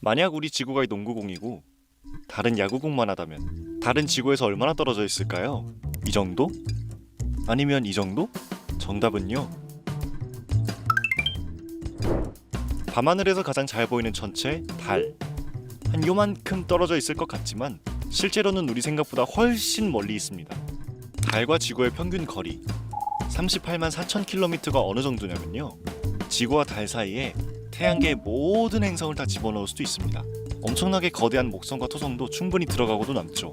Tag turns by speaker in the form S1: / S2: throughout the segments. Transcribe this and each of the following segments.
S1: 만약 우리 지구가 농구공이고 다른 야구공만 하다면 다른 지구에서 얼마나 떨어져 있을까요? 이 정도? 아니면 이 정도? 정답은요. 밤하늘에서 가장 잘 보이는 천체 달. 한 요만큼 떨어져 있을 것 같지만 실제로는 우리 생각보다 훨씬 멀리 있습니다. 달과 지구의 평균 거리 38만 4천 킬로미터가 어느 정도냐면요. 지구와 달 사이에 태양계의 모든 행성을 다 집어넣을 수도 있습니다. 엄청나게 거대한 목성과 토성도 충분히 들어가고도 남죠.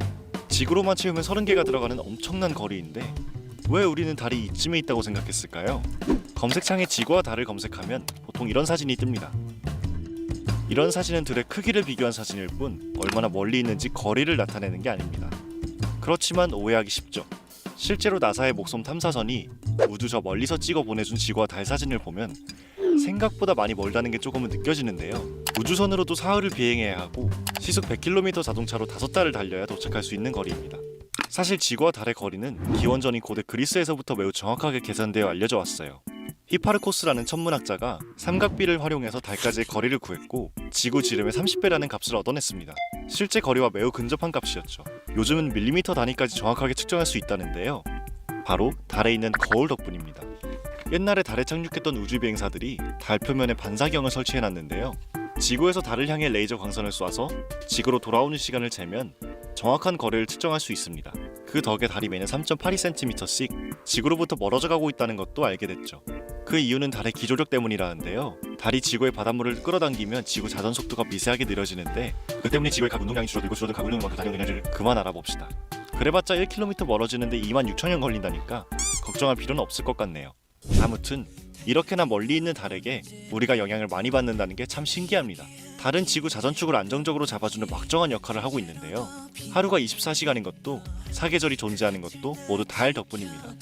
S1: 지구로만 채우면 30개가 들어가는 엄청난 거리인데 왜 우리는 달이 이쯤에 있다고 생각했을까요? 검색창에 지구와 달을 검색하면 보통 이런 사진이 뜹니다. 이런 사진은 들의 크기를 비교한 사진일 뿐 얼마나 멀리 있는지 거리를 나타내는 게 아닙니다. 그렇지만 오해하기 쉽죠. 실제로 나사의 목성 탐사선이 우주 저 멀리서 찍어 보내준 지구와 달 사진을 보면 생각보다 많이 멀다는 게 조금은 느껴지는데요. 우주선으로도 사흘을 비행해야 하고 시속 100km 자동차로 5달을 달려야 도착할 수 있는 거리입니다. 사실 지구와 달의 거리는 기원전인 고대 그리스에서부터 매우 정확하게 계산되어 알려져 왔어요. 히파르코스라는 천문학자가 삼각비를 활용해서 달까지의 거리를 구했고 지구 지름의 30배라는 값을 얻어냈습니다. 실제 거리와 매우 근접한 값이었죠. 요즘은 밀리미터 단위까지 정확하게 측정할 수 있다는데요. 바로 달에 있는 거울 덕분입니다. 옛날에 달에 착륙했던 우주 비행사들이 달 표면에 반사경을 설치해놨는데요. 지구에서 달을 향해 레이저 광선을 쏴서 지구로 돌아오는 시간을 재면 정확한 거리를 측정할 수 있습니다. 그 덕에 달이 매년 3.82cm씩 지구로부터 멀어져 가고 있다는 것도 알게 됐죠. 그 이유는 달의 기조력 때문이라는데요. 달이 지구의 바닷물을 끌어당기면 지구 자전 속도가 미세하게 느려지는데 그 때문에 지구의 각 운동량이 줄어들고 줄어든 각 운동량과 그 달력에너지를 그만 알아봅시다. 그래봤자 1km 멀어지는데 26,000년 걸린다니까 걱정할 필요는 없을 것 같네요. 아무튼 이렇게나 멀리 있는 달에게 우리가 영향을 많이 받는다는 게 참 신기합니다. 달은 지구 자전축을 안정적으로 잡아주는 막정한 역할을 하고 있는데요. 하루가 24시간인 것도 사계절이 존재하는 것도 모두 달 덕분입니다.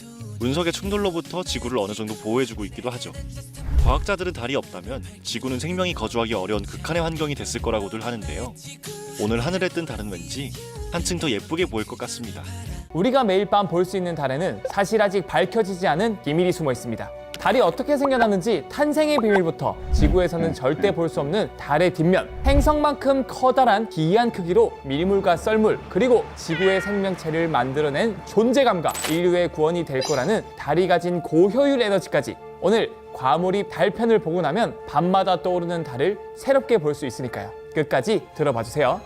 S1: 운석의 충돌로부터 지구를 어느 정도 보호해주고 있기도 하죠. 과학자들은 달이 없다면 지구는 생명이 거주하기 어려운 극한의 환경이 됐을 거라고들 하는데요. 오늘 하늘에 뜬 달은 왠지 한층 더 예쁘게 보일 것 같습니다.
S2: 우리가 매일 밤 볼 수 있는 달에는 사실 아직 밝혀지지 않은 비밀이 숨어 있습니다. 달이 어떻게 생겨났는지 탄생의 비밀부터 지구에서는 절대 볼 수 없는 달의 뒷면, 행성만큼 커다란 기이한 크기로 밀물과 썰물, 그리고 지구의 생명체를 만들어낸 존재감과 인류의 구원이 될 거라는 달이 가진 고효율 에너지까지 오늘 과몰입 달편을 보고 나면 밤마다 떠오르는 달을 새롭게 볼 수 있으니까요. 끝까지 들어봐 주세요.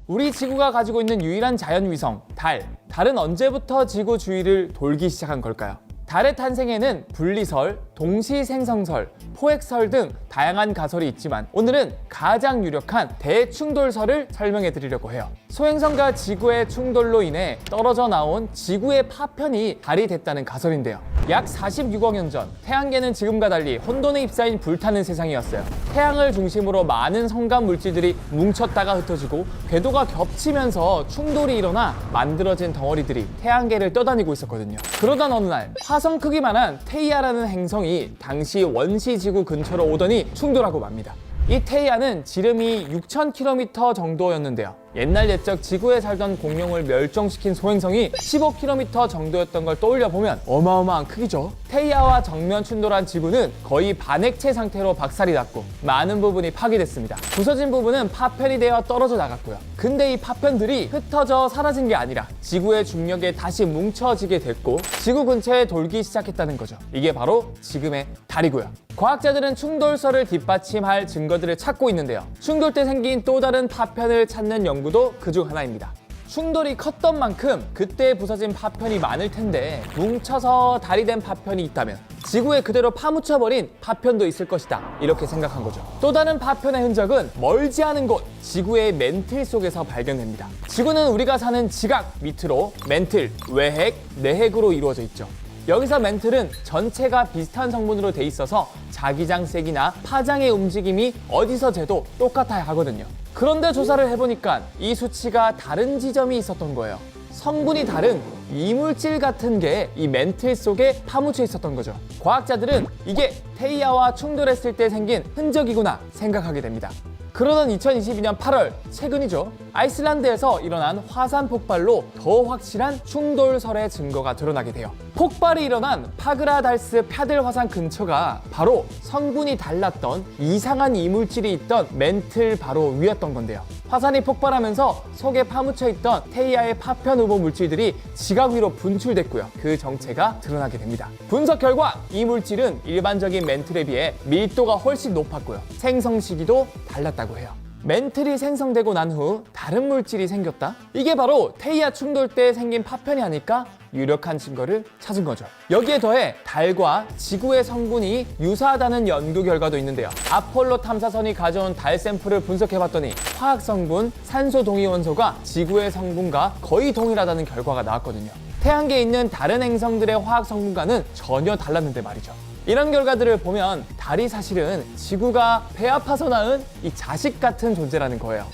S2: 우리 지구가 가지고 있는 유일한 자연위성, 달. 달은 언제부터 지구 주위를 돌기 시작한 걸까요? 달의 탄생에는 분리설, 동시생성설, 포획설 등 다양한 가설이 있지만 오늘은 가장 유력한 대충돌설을 설명해 드리려고 해요. 소행성과 지구의 충돌로 인해 떨어져 나온 지구의 파편이 달이 됐다는 가설인데요. 약 46억 년 전 태양계는 지금과 달리 혼돈에 휩싸인 불타는 세상이었어요. 태양을 중심으로 많은 성간 물질들이 뭉쳤다가 흩어지고 궤도가 겹치면서 충돌이 일어나 만들어진 덩어리들이 태양계를 떠다니고 있었거든요. 그러던 어느 날 화성 크기만한 테이아라는 행성이 당시 원시지구 근처로 오더니 충돌하고 맙니다. 이 테이아는 지름이 6,000km 정도였는데요. 옛날 옛적 지구에 살던 공룡을 멸종시킨 소행성이 15km 정도였던 걸 떠올려보면 어마어마한 크기죠. 테이아와 정면 충돌한 지구는 거의 반액체 상태로 박살이 났고 많은 부분이 파괴됐습니다. 부서진 부분은 파편이 되어 떨어져 나갔고요. 근데 이 파편들이 흩어져 사라진 게 아니라 지구의 중력에 다시 뭉쳐지게 됐고 지구 근처에 돌기 시작했다는 거죠. 이게 바로 지금의 달이고요. 과학자들은 충돌설을 뒷받침할 증거들을 찾고 있는데요. 충돌 때 생긴 또 다른 파편을 찾는 연구도 그중 하나입니다. 충돌이 컸던 만큼 그때 부서진 파편이 많을 텐데 뭉쳐서 달이 된 파편이 있다면 지구에 그대로 파묻혀버린 파편도 있을 것이다, 이렇게 생각한 거죠. 또 다른 파편의 흔적은 멀지 않은 곳 지구의 멘틀 속에서 발견됩니다. 지구는 우리가 사는 지각 밑으로 멘틀, 외핵, 내핵으로 이루어져 있죠. 여기서 멘틀은 전체가 비슷한 성분으로 돼 있어서 자기장색이나 파장의 움직임이 어디서 재도 똑같아야 하거든요. 그런데 조사를 해보니까 이 수치가 다른 지점이 있었던 거예요. 성분이 다른 이물질 같은 게 이 멘틀 속에 파묻혀 있었던 거죠. 과학자들은 이게 테이아와 충돌했을 때 생긴 흔적이구나 생각하게 됩니다. 그러던 2022년 8월, 최근이죠. 아이슬란드에서 일어난 화산 폭발로 더 확실한 충돌설의 증거가 드러나게 돼요. 폭발이 일어난 파그라달스 펴들 화산 근처가 바로 성분이 달랐던 이상한 이물질이 있던 멘틀 바로 위였던 건데요. 화산이 폭발하면서 속에 파묻혀 있던 테이아의 파편 후보 물질들이 지각 위로 분출됐고요. 그 정체가 드러나게 됩니다. 분석 결과 이 물질은 일반적인 멘틀에 비해 밀도가 훨씬 높았고요. 생성 시기도 달랐다고 해요. 멘틀이 생성되고 난 후 다른 물질이 생겼다? 이게 바로 테이아 충돌 때 생긴 파편이 아닐까? 유력한 증거를 찾은 거죠. 여기에 더해 달과 지구의 성분이 유사하다는 연구 결과도 있는데요. 아폴로 탐사선이 가져온 달 샘플을 분석해봤더니 화학 성분 산소 동위 원소가 지구의 성분과 거의 동일하다는 결과가 나왔거든요. 태양계에 있는 다른 행성들의 화학 성분과는 전혀 달랐는데 말이죠. 이런 결과들을 보면 달이 사실은 지구가 배 아파서 낳은 이 자식 같은 존재라는 거예요.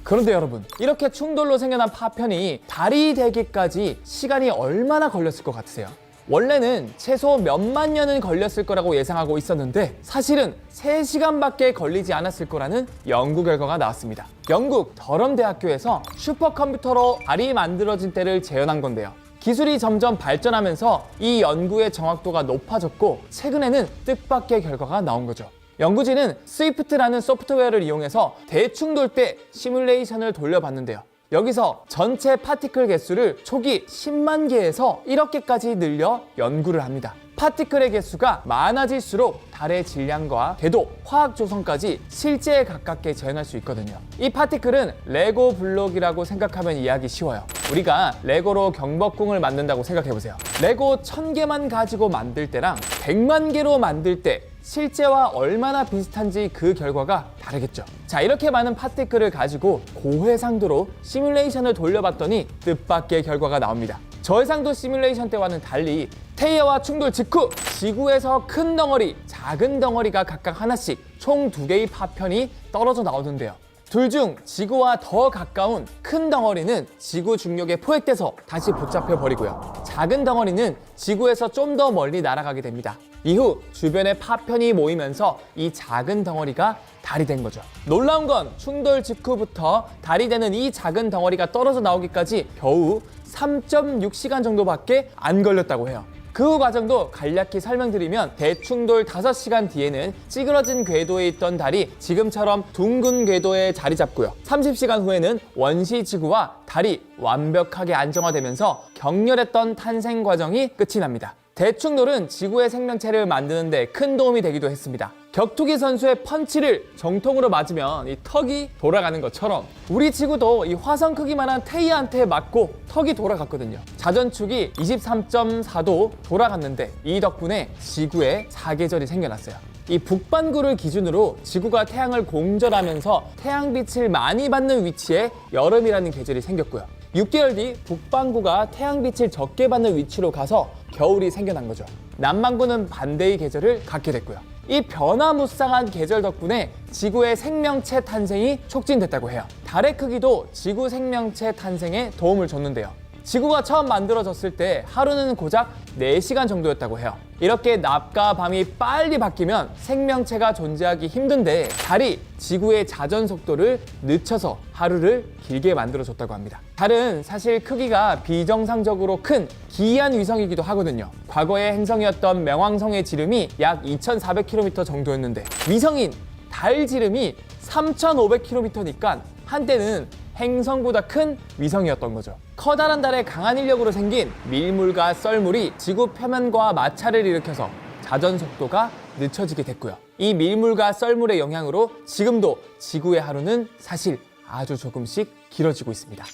S2: 그런데 여러분, 이렇게 충돌로 생겨난 파편이 달이 되기까지 시간이 얼마나 걸렸을 것 같으세요? 원래는 최소 몇만 년은 걸렸을 거라고 예상하고 있었는데 사실은 3시간밖에 걸리지 않았을 거라는 연구 결과가 나왔습니다. 영국 더럼 대학교에서 슈퍼컴퓨터로 달이 만들어진 때를 재현한 건데요. 기술이 점점 발전하면서 이 연구의 정확도가 높아졌고 최근에는 뜻밖의 결과가 나온 거죠. 연구진은 스위프트라는 소프트웨어를 이용해서 대충돌 때 시뮬레이션을 돌려봤는데요. 여기서 전체 파티클 개수를 초기 10만 개에서 1억 개까지 늘려 연구를 합니다. 파티클의 개수가 많아질수록 달의 질량과 궤도, 화학 조성까지 실제에 가깝게 재현할 수 있거든요. 이 파티클은 레고 블록이라고 생각하면 이해하기 쉬워요. 우리가 레고로 경복궁을 만든다고 생각해보세요. 레고 1000개만 가지고 만들 때랑 100만 개로 만들 때 실제와 얼마나 비슷한지 그 결과가 다르겠죠. 자, 이렇게 많은 파티클을 가지고 고해상도로 시뮬레이션을 돌려봤더니 뜻밖의 결과가 나옵니다. 저해상도 시뮬레이션 때와는 달리 테이아와 충돌 직후 지구에서 큰 덩어리, 작은 덩어리가 각각 하나씩 총 2개의 파편이 떨어져 나오는데요. 둘 중 지구와 더 가까운 큰 덩어리는 지구 중력에 포획돼서 다시 붙잡혀 버리고요. 작은 덩어리는 지구에서 좀 더 멀리 날아가게 됩니다. 이후 주변에 파편이 모이면서 이 작은 덩어리가 달이 된 거죠. 놀라운 건 충돌 직후부터 달이 되는 이 작은 덩어리가 떨어져 나오기까지 겨우 3.6시간 정도밖에 안 걸렸다고 해요. 그 과정도 간략히 설명드리면 대충돌 5시간 뒤에는 찌그러진 궤도에 있던 달이 지금처럼 둥근 궤도에 자리 잡고요. 30시간 후에는 원시 지구와 달이 완벽하게 안정화되면서 격렬했던 탄생 과정이 끝이 납니다. 대충돌은 지구의 생명체를 만드는 데 큰 도움이 되기도 했습니다. 격투기 선수의 펀치를 정통으로 맞으면 이 턱이 돌아가는 것처럼 우리 지구도 이 화성 크기만한 테이아한테 맞고 턱이 돌아갔거든요. 자전축이 23.4도 돌아갔는데 이 덕분에 지구에 사계절이 생겨났어요. 이 북반구를 기준으로 지구가 태양을 공전하면서 태양빛을 많이 받는 위치에 여름이라는 계절이 생겼고요. 6개월 뒤 북반구가 태양빛을 적게 받는 위치로 가서 겨울이 생겨난 거죠. 남반구는 반대의 계절을 갖게 됐고요. 이 변화무쌍한 계절 덕분에 지구의 생명체 탄생이 촉진됐다고 해요. 달의 크기도 지구 생명체 탄생에 도움을 줬는데요. 지구가 처음 만들어졌을 때 하루는 고작 4시간 정도였다고 해요. 이렇게 낮과 밤이 빨리 바뀌면 생명체가 존재하기 힘든데 달이 지구의 자전 속도를 늦춰서 하루를 길게 만들어줬다고 합니다. 달은 사실 크기가 비정상적으로 큰 기이한 위성이기도 하거든요. 과거의 행성이었던 명왕성의 지름이 약 2,400km 정도였는데 위성인 달 지름이 3,500km니까 한때는 행성보다 큰 위성이었던 거죠. 커다란 달에 강한 인력으로 생긴 밀물과 썰물이 지구 표면과 마찰을 일으켜서 자전 속도가 늦춰지게 됐고요. 이 밀물과 썰물의 영향으로 지금도 지구의 하루는 사실 아주 조금씩 길어지고 있습니다.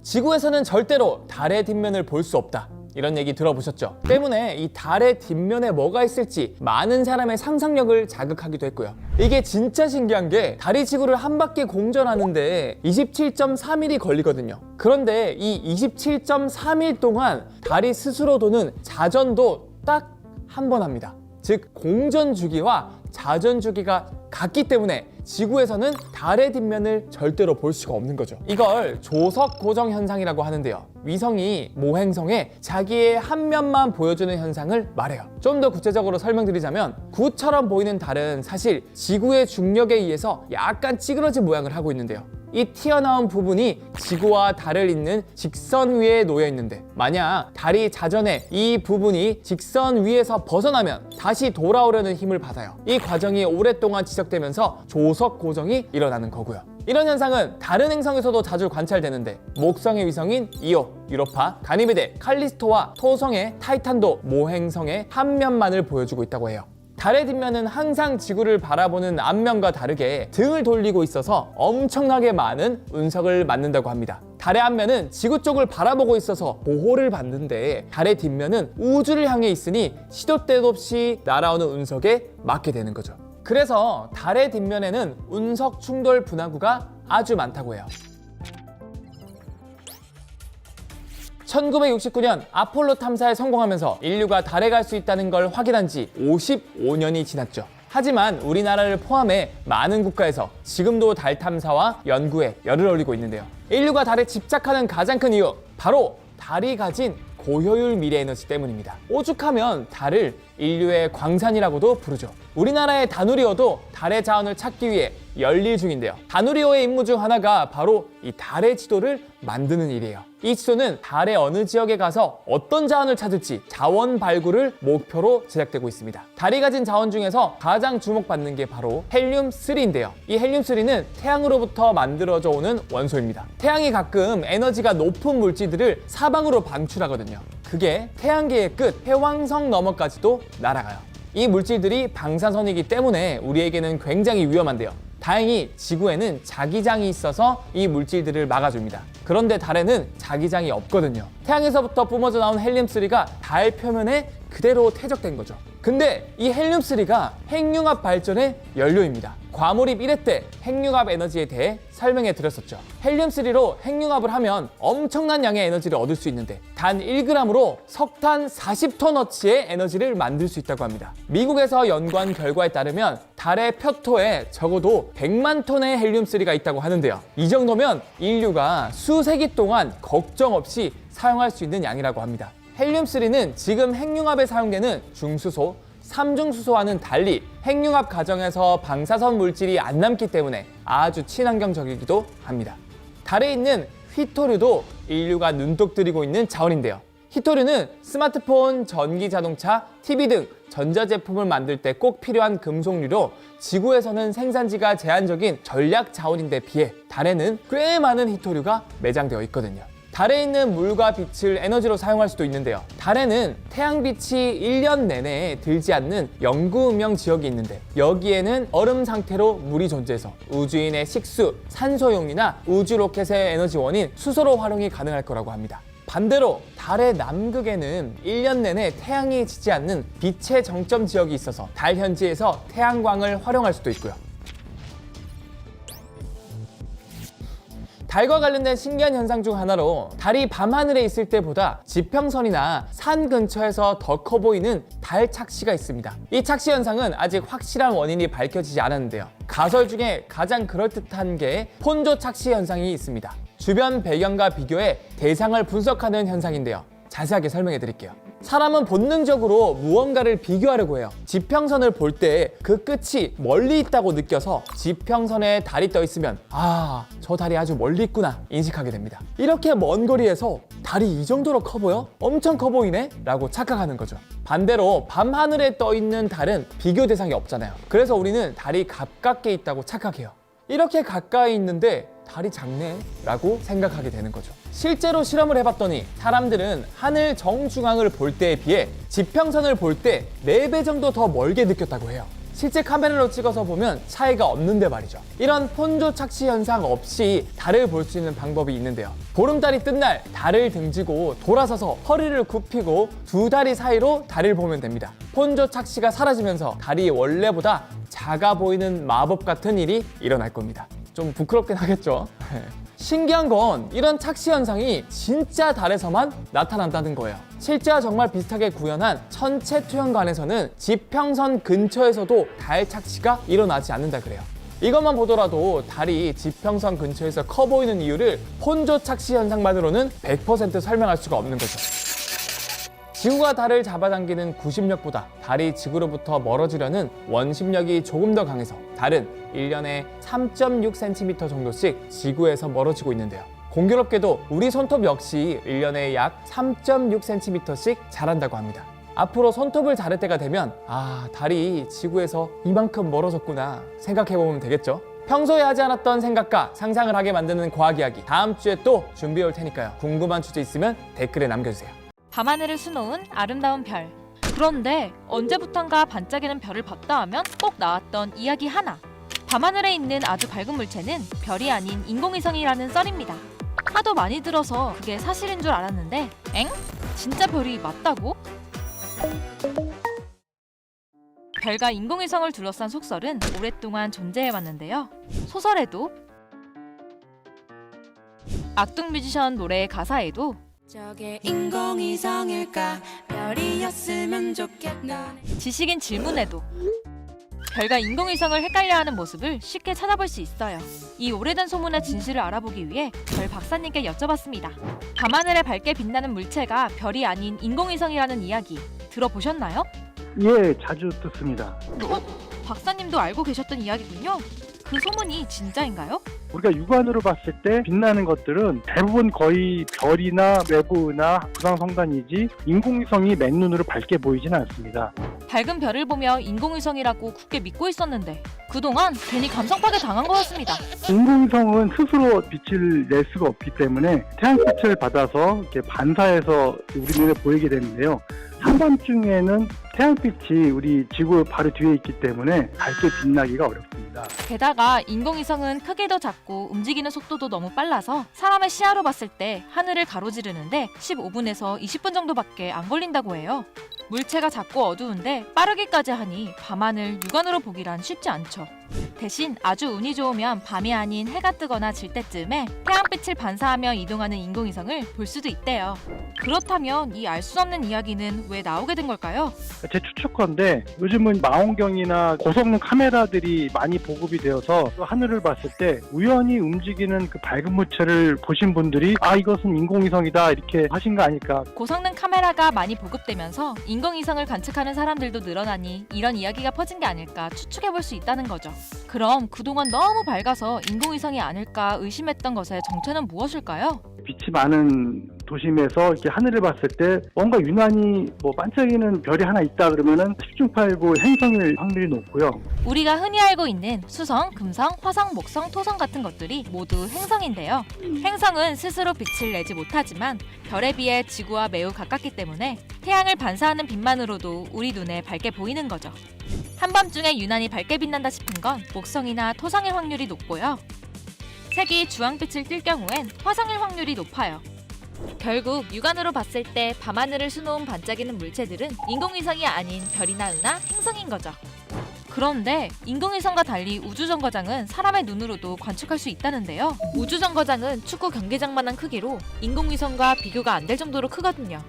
S2: 지구에서는 절대로 달의 뒷면을 볼 수 없다. 이런 얘기 들어보셨죠? 때문에 이 달의 뒷면에 뭐가 있을지 많은 사람의 상상력을 자극하기도 했고요. 이게 진짜 신기한 게 달이 지구를 한 바퀴 공전하는데 27.3일이 걸리거든요. 그런데 이 27.3일 동안 달이 스스로 도는 자전도 딱 한 번 합니다. 즉 공전 주기와 자전 주기가 같기 때문에 지구에서는 달의 뒷면을 절대로 볼 수가 없는 거죠. 이걸 조석 고정 현상이라고 하는데요. 위성이 모행성에 자기의 한 면만 보여주는 현상을 말해요. 좀 더 구체적으로 설명드리자면 구처럼 보이는 달은 사실 지구의 중력에 의해서 약간 찌그러진 모양을 하고 있는데요. 이 튀어나온 부분이 지구와 달을 잇는 직선 위에 놓여 있는데 만약 달이 자전에 이 부분이 직선 위에서 벗어나면 다시 돌아오려는 힘을 받아요. 이 과정이 오랫동안 지속되면서 조석 고정이 일어나는 거고요. 이런 현상은 다른 행성에서도 자주 관찰되는데 목성의 위성인 이오, 유로파, 가니메데, 칼리스토와 토성의 타이탄도 모행성의 한 면만을 보여주고 있다고 해요. 달의 뒷면은 항상 지구를 바라보는 앞면과 다르게 등을 돌리고 있어서 엄청나게 많은 운석을 맞는다고 합니다. 달의 앞면은 지구 쪽을 바라보고 있어서 보호를 받는데 달의 뒷면은 우주를 향해 있으니 시도 때도 없이 날아오는 운석에 맞게 되는 거죠. 그래서 달의 뒷면에는 운석 충돌 분화구가 아주 많다고 해요. 1969년 아폴로 탐사에 성공하면서 인류가 달에 갈 수 있다는 걸 확인한 지 55년이 지났죠. 하지만 우리나라를 포함해 많은 국가에서 지금도 달 탐사와 연구에 열을 올리고 있는데요. 인류가 달에 집착하는 가장 큰 이유, 바로 달이 가진 고효율 미래 에너지 때문입니다. 오죽하면 달을 인류의 광산이라고도 부르죠. 우리나라의 다누리호도 달의 자원을 찾기 위해 열일 중인데요. 다누리호의 임무 중 하나가 바로 이 달의 지도를 만드는 일이에요. 이 지도는 달의 어느 지역에 가서 어떤 자원을 찾을지 자원 발굴을 목표로 제작되고 있습니다. 달이 가진 자원 중에서 가장 주목받는 게 바로 헬륨-3인데요. 이 헬륨-3는 태양으로부터 만들어져 오는 원소입니다. 태양이 가끔 에너지가 높은 물질들을 사방으로 방출하거든요. 그게 태양계의 끝, 해왕성 너머까지도 날아가요. 이 물질들이 방사선이기 때문에 우리에게는 굉장히 위험한데요. 다행히 지구에는 자기장이 있어서 이 물질들을 막아줍니다. 그런데 달에는 자기장이 없거든요. 태양에서부터 뿜어져 나온 헬륨-3가 달 표면에 그대로 퇴적된 거죠. 근데 이 헬륨-3가 핵융합 발전의 연료입니다. 과몰입 1회 때 핵융합 에너지에 대해 설명해 드렸었죠. 헬륨-3로 핵융합을 하면 엄청난 양의 에너지를 얻을 수 있는데 단 1g으로 석탄 40톤어치의 에너지를 만들 수 있다고 합니다. 미국에서 연구한 결과에 따르면 달의 표토에 적어도 100만 톤의 헬륨-3가 있다고 하는데요. 이 정도면 인류가 수세기 동안 걱정 없이 사용할 수 있는 양이라고 합니다. 헬륨-3는 지금 핵융합에 사용되는 중수소, 삼중수소와는 달리 핵융합 과정에서 방사선 물질이 안 남기 때문에 아주 친환경적이기도 합니다. 달에 있는 휘토류도 인류가 눈독 들이고 있는 자원인데요. 휘토류는 스마트폰, 전기자동차, TV 등 전자제품을 만들 때 꼭 필요한 금속류로 지구에서는 생산지가 제한적인 전략 자원인데 비해 달에는 꽤 많은 휘토류가 매장되어 있거든요. 달에 있는 물과 빛을 에너지로 사용할 수도 있는데요. 달에는 태양빛이 1년 내내 들지 않는 영구음영 지역이 있는데 여기에는 얼음 상태로 물이 존재해서 우주인의 식수, 산소용이나 우주 로켓의 에너지원인 수소로 활용이 가능할 거라고 합니다. 반대로 달의 남극에는 1년 내내 태양이 지지 않는 빛의 정점 지역이 있어서 달 현지에서 태양광을 활용할 수도 있고요. 달과 관련된 신기한 현상 중 하나로 달이 밤하늘에 있을 때보다 지평선이나 산 근처에서 더 커 보이는 달 착시가 있습니다. 이 착시 현상은 아직 확실한 원인이 밝혀지지 않았는데요. 가설 중에 가장 그럴듯한 게 폰조 착시 현상이 있습니다. 주변 배경과 비교해 대상을 분석하는 현상인데요. 자세하게 설명해 드릴게요. 사람은 본능적으로 무언가를 비교하려고 해요. 지평선을 볼 때 그 끝이 멀리 있다고 느껴서 지평선에 달이 떠 있으면 아, 저 달이 아주 멀리 있구나 인식하게 됩니다. 이렇게 먼 거리에서 달이 이 정도로 커 보여? 엄청 커 보이네? 라고 착각하는 거죠. 반대로 밤하늘에 떠 있는 달은 비교 대상이 없잖아요. 그래서 우리는 달이 가깝게 있다고 착각해요. 이렇게 가까이 있는데 달이 작네? 라고 생각하게 되는 거죠. 실제로 실험을 해봤더니 사람들은 하늘 정중앙을 볼 때에 비해 지평선을 볼 때 4배 정도 더 멀게 느꼈다고 해요. 실제 카메라로 찍어서 보면 차이가 없는데 말이죠. 이런 폰조 착시 현상 없이 달을 볼 수 있는 방법이 있는데요. 보름달이 뜬 날 달을 등지고 돌아서서 허리를 굽히고 두 다리 사이로 달을 보면 됩니다. 폰조 착시가 사라지면서 달이 원래보다 작아 보이는 마법 같은 일이 일어날 겁니다. 좀 부끄럽긴 하겠죠. 신기한 건 이런 착시 현상이 진짜 달에서만 나타난다는 거예요. 실제와 정말 비슷하게 구현한 천체 투영관에서는 지평선 근처에서도 달 착시가 일어나지 않는다 그래요. 이것만 보더라도 달이 지평선 근처에서 커 보이는 이유를 폰조 착시 현상만으로는 100% 설명할 수가 없는 거죠. 지구가 달을 잡아당기는 구심력보다 달이 지구로부터 멀어지려는 원심력이 조금 더 강해서 달은 1년에 3.6cm 정도씩 지구에서 멀어지고 있는데요. 공교롭게도 우리 손톱 역시 1년에 약 3.6cm씩 자란다고 합니다. 앞으로 손톱을 자를 때가 되면 달이 지구에서 이만큼 멀어졌구나 생각해보면 되겠죠. 평소에 하지 않았던 생각과 상상을 하게 만드는 과학 이야기 다음 주에 또 준비해 올 테니까요. 궁금한 주제 있으면 댓글에 남겨주세요.
S3: 밤하늘을 수놓은 아름다운 별. 그런데 언제부턴가 반짝이는 별을 봤다 하면 꼭 나왔던 이야기 하나. 밤하늘에 있는 아주 밝은 물체는 별이 아닌 인공위성이라는 썰입니다. 하도 많이 들어서 그게 사실인 줄 알았는데 엥? 진짜 별이 맞다고? 별과 인공위성을 둘러싼 속설은 오랫동안 존재해왔는데요. 소설에도 악동 뮤지션 노래의 가사에도
S4: 저게 인공위성일까 별이었으면 좋겠다.
S3: 지식인 질문에도 별과 인공위성을 헷갈려하는 모습을 쉽게 찾아볼 수 있어요. 이 오래된 소문의 진실을 알아보기 위해 별 박사님께 여쭤봤습니다. 밤하늘에 밝게 빛나는 물체가 별이 아닌 인공위성이라는 이야기 들어보셨나요?
S5: 예, 자주 듣습니다.
S3: 박사님도 알고 계셨던 이야기군요. 그 소문이 진짜인가요?
S5: 우리가 육안으로 봤을 때 빛나는 것들은 대부분 거의 별이나 외부나 구상성단이지 인공위성이 맨눈으로 밝게 보이지는 않습니다.
S3: 밝은 별을 보며 인공위성이라고 굳게 믿고 있었는데 그동안 괜히 감성파괴 당한 거였습니다.
S5: 인공위성은 스스로 빛을 낼 수가 없기 때문에 태양빛을 받아서 이렇게 반사해서 우리 눈에 보이게 되는데요. 한밤중에는 태양빛이 우리 지구 바로 뒤에 있기 때문에 밝게 빛나기가 어렵습니다.
S3: 게다가 인공위성은 크기도 작고 움직이는 속도도 너무 빨라서 사람의 시야로 봤을 때 하늘을 가로지르는데 15분에서 20분 정도밖에 안 걸린다고 해요. 물체가 작고 어두운데 빠르기까지 하니 밤하늘 육안으로 보기란 쉽지 않죠. 대신 아주 운이 좋으면 밤이 아닌 해가 뜨거나 질 때쯤에 태양빛을 반사하며 이동하는 인공위성을 볼 수도 있대요. 그렇다면 이 알 수 없는 이야기는 왜 나오게 된 걸까요?
S5: 제 추측컨대 요즘은 망원경이나 고성능 카메라들이 많이 보급이 되어서 하늘을 봤을 때 우연히 움직이는 그 밝은 물체를 보신 분들이 이것은 인공위성이다 이렇게 하신 거 아닐까.
S3: 고성능 카메라가 많이 보급되면서 인공위성을 관측하는 사람들도 늘어나니 이런 이야기가 퍼진 게 아닐까 추측해볼 수 있다는 거죠. 그럼 그동안 너무 밝아서 인공위성이 아닐까 의심했던 것의 정체는 무엇일까요?
S5: 빛이 많은 도심에서 이렇게 하늘을 봤을 때 뭔가 유난히 반짝이는 별이 하나 있다 그러면은 10중8구 행성일 확률이 높고요.
S3: 우리가 흔히 알고 있는 수성, 금성, 화성, 목성, 토성 같은 것들이 모두 행성인데요. 행성은 스스로 빛을 내지 못하지만 별에 비해 지구와 매우 가깝기 때문에 태양을 반사하는 빛만으로도 우리 눈에 밝게 보이는 거죠. 한밤중에 유난히 밝게 빛난다 싶은 건 목성이나 토성일 확률이 높고요. 색이 주황빛을 띨 경우엔 화성일 확률이 높아요. 결국 육안으로 봤을 때 밤하늘을 수놓은 반짝이는 물체들은 인공위성이 아닌 별이나 은하, 행성인 거죠. 그런데 인공위성과 달리 우주정거장은 사람의 눈으로도 관측할 수 있다는데요. 우주정거장은 축구 경기장만한 크기로 인공위성과 비교가 안 될 정도로 크거든요.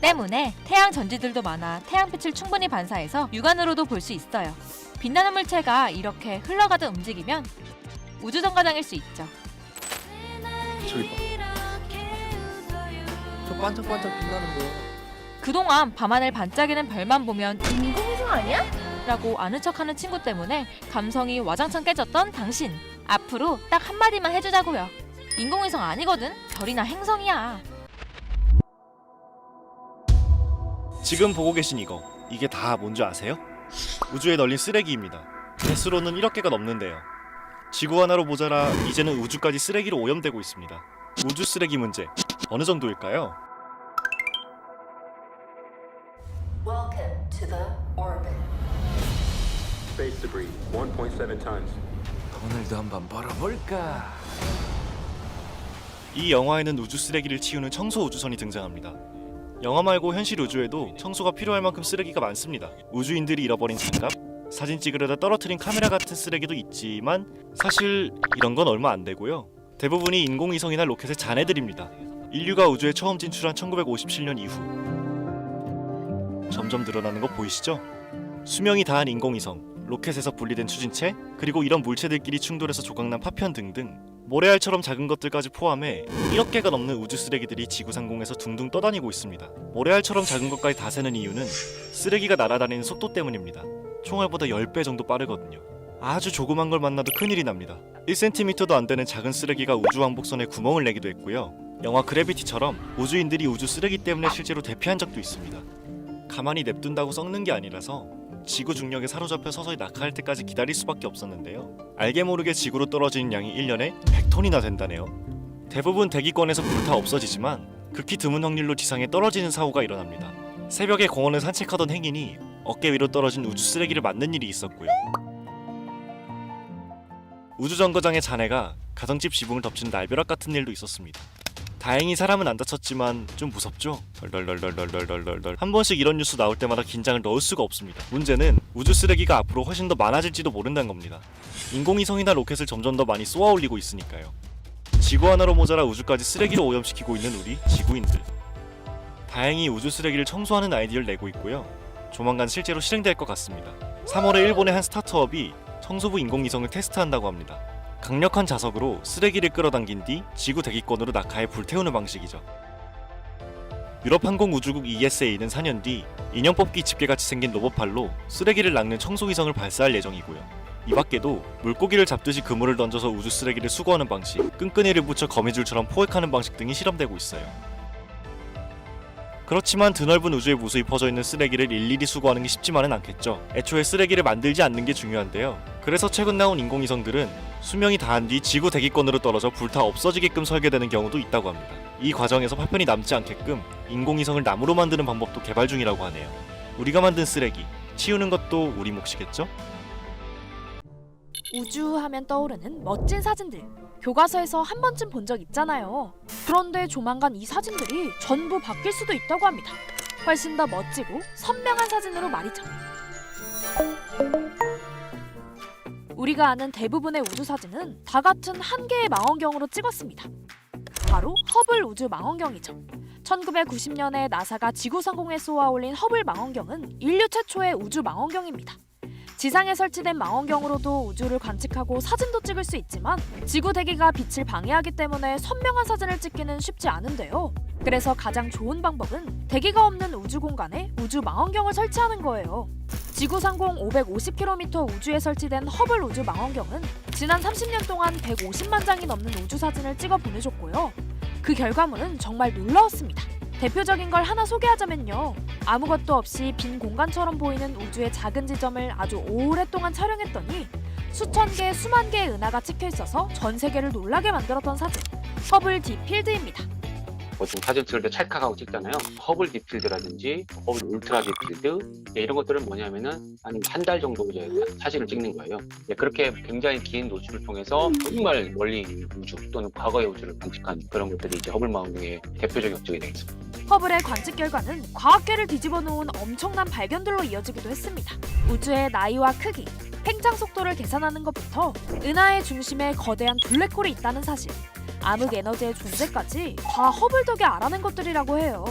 S3: 때문에 태양 전지들도 많아 태양빛을 충분히 반사해서 육안으로도 볼 수 있어요. 빛나는 물체가 이렇게 흘러가듯 움직이면 우주정거장일 수 있죠.
S6: 저기 봐. 저 반짝반짝 빛나는 거.
S3: 그동안 밤하늘 반짝이는 별만 보면 인공위성 아니야? 라고 아는 척하는 친구 때문에 감성이 와장창 깨졌던 당신. 앞으로 딱 한마디만 해주자고요. 인공위성 아니거든? 별이나 행성이야.
S1: 지금 보고 계신 이게 다 뭔지 아세요? 우주에 널린 쓰레기입니다. 개수로는 1억 개가 넘는데요. 지구 하나로 모자라 이제는 우주까지 쓰레기로 오염되고 있습니다. 우주 쓰레기 문제 어느 정도일까요?
S7: Welcome to the orbit.
S8: Space debris, 1.7 tons.
S6: 오늘도 한번 벌어볼까?
S1: 이 영화에는 우주 쓰레기를 치우는 청소 우주선이 등장합니다. 영화 말고 현실 우주에도 청소가 필요할 만큼 쓰레기가 많습니다. 우주인들이 잃어버린 장갑, 사진 찍으려다 떨어뜨린 카메라 같은 쓰레기도 있지만 사실 이런 건 얼마 안 되고요. 대부분이 인공위성이나 로켓의 잔해들입니다. 인류가 우주에 처음 진출한 1957년 이후 점점 늘어나는 거 보이시죠? 수명이 다한 인공위성, 로켓에서 분리된 추진체, 그리고 이런 물체들끼리 충돌해서 조각난 파편 등등 모래알처럼 작은 것들까지 포함해 1억 개가 넘는 우주 쓰레기들이 지구 상공에서 둥둥 떠다니고 있습니다. 모래알처럼 작은 것까지 다 세는 이유는 쓰레기가 날아다니는 속도 때문입니다. 총알보다 10배 정도 빠르거든요. 아주 조그만 걸 만나도 큰일이 납니다. 1cm도 안 되는 작은 쓰레기가 우주 왕복선에 구멍을 내기도 했고요. 영화 그래비티처럼 우주인들이 우주 쓰레기 때문에 실제로 대피한 적도 있습니다. 가만히 냅둔다고 썩는 게 아니라서 지구 중력에 사로잡혀 서서히 낙하할 때까지 기다릴 수밖에 없었는데요. 알게 모르게 지구로 떨어지는 양이 1년에 100톤이나 된다네요. 대부분 대기권에서 불타 없어지지만 극히 드문 확률로 지상에 떨어지는 사고가 일어납니다. 새벽에 공원을 산책하던 행인이 어깨 위로 떨어진 우주 쓰레기를 맞는 일이 있었고요. 우주정거장의 잔해가 가정집 지붕을 덮치는 날벼락 같은 일도 있었습니다. 다행히 사람은 안 다쳤지만 좀 무섭죠? 덜덜덜덜덜덜덜. 한 번씩 이런 뉴스 나올 때마다 긴장을 넣을 수가 없습니다. 문제는 우주 쓰레기가 앞으로 훨씬 더 많아질지도 모른다는 겁니다. 인공위성이나 로켓을 점점 더 많이 쏘아 올리고 있으니까요. 지구 하나로 모자라 우주까지 쓰레기로 오염시키고 있는 우리 지구인들. 다행히 우주 쓰레기를 청소하는 아이디어를 내고 있고요. 조만간 실제로 실행될 것 같습니다. 3월에 일본의 한 스타트업이 청소부 인공위성을 테스트한다고 합니다. 강력한 자석으로 쓰레기를 끌어당긴 뒤 지구 대기권으로 낙하해 불태우는 방식이죠. 유럽항공우주국 ESA는 4년 뒤 인형 뽑기 집게같이 생긴 로봇팔로 쓰레기를 낚는 청소위성을 발사할 예정이고요. 이 밖에도 물고기를 잡듯이 그물을 던져서 우주 쓰레기를 수거하는 방식, 끈끈이를 붙여 거미줄처럼 포획하는 방식 등이 실험되고 있어요. 그렇지만 드넓은 우주에 무수히 퍼져있는 쓰레기를 일일이 수거하는 게 쉽지만은 않겠죠. 애초에 쓰레기를 만들지 않는 게 중요한데요. 그래서 최근 나온 인공위성들은 수명이 다한 뒤 지구 대기권으로 떨어져 불타 없어지게끔 설계되는 경우도 있다고 합니다. 이 과정에서 파편이 남지 않게끔 인공위성을 나무로 만드는 방법도 개발 중이라고 하네요. 우리가 만든 쓰레기, 치우는 것도 우리 몫이겠죠?
S9: 우주 하면 떠오르는 멋진 사진들. 교과서에서 한 번쯤 본 적 있잖아요. 그런데 조만간 이 사진들이 전부 바뀔 수도 있다고 합니다. 훨씬 더 멋지고 선명한 사진으로 말이죠. 우리가 아는 대부분의 우주 사진은 다 같은 한 개의 망원경으로 찍었습니다. 바로 허블 우주 망원경이죠. 1990년에 나사가 지구 상공에 쏘아 올린 허블 망원경은 인류 최초의 우주 망원경입니다. 지상에 설치된 망원경으로도 우주를 관측하고 사진도 찍을 수 있지만 지구 대기가 빛을 방해하기 때문에 선명한 사진을 찍기는 쉽지 않은데요. 그래서 가장 좋은 방법은 대기가 없는 우주 공간에 우주 망원경을 설치하는 거예요. 지구 상공 550km 우주에 설치된 허블 우주 망원경은 지난 30년 동안 150만 장이 넘는 우주 사진을 찍어 보내줬고요. 그 결과물은 정말 놀라웠습니다. 대표적인 걸 하나 소개하자면요. 아무것도 없이 빈 공간처럼 보이는 우주의 작은 지점을 아주 오랫동안 촬영했더니 수천 개, 수만 개의 은하가 찍혀 있어서 전 세계를 놀라게 만들었던 사진. 허블 딥필드입니다.
S10: 보통 사진 찍을 때 찰칵하고 찍잖아요. 허블 딥필드라든지 허블 울트라 딥필드 이런 것들은 뭐냐면은 한 달 정도 이제 사진을 찍는 거예요. 그렇게 굉장히 긴 노출을 통해서 정말 멀리 있는 우주 또는 과거의 우주를 관측한 그런 것들이 이제 허블 망원경의 대표적인 업적이 되겠습니다.
S9: 허블의 관측 결과는 과학계를 뒤집어 놓은 엄청난 발견들로 이어지기도 했습니다. 우주의 나이와 크기, 팽창 속도를 계산하는 것부터 은하의 중심에 거대한 블랙홀이 있다는 사실, 암흑 에너지의 존재까지 다 허블 덕에 알아낸 것들이라고 해요.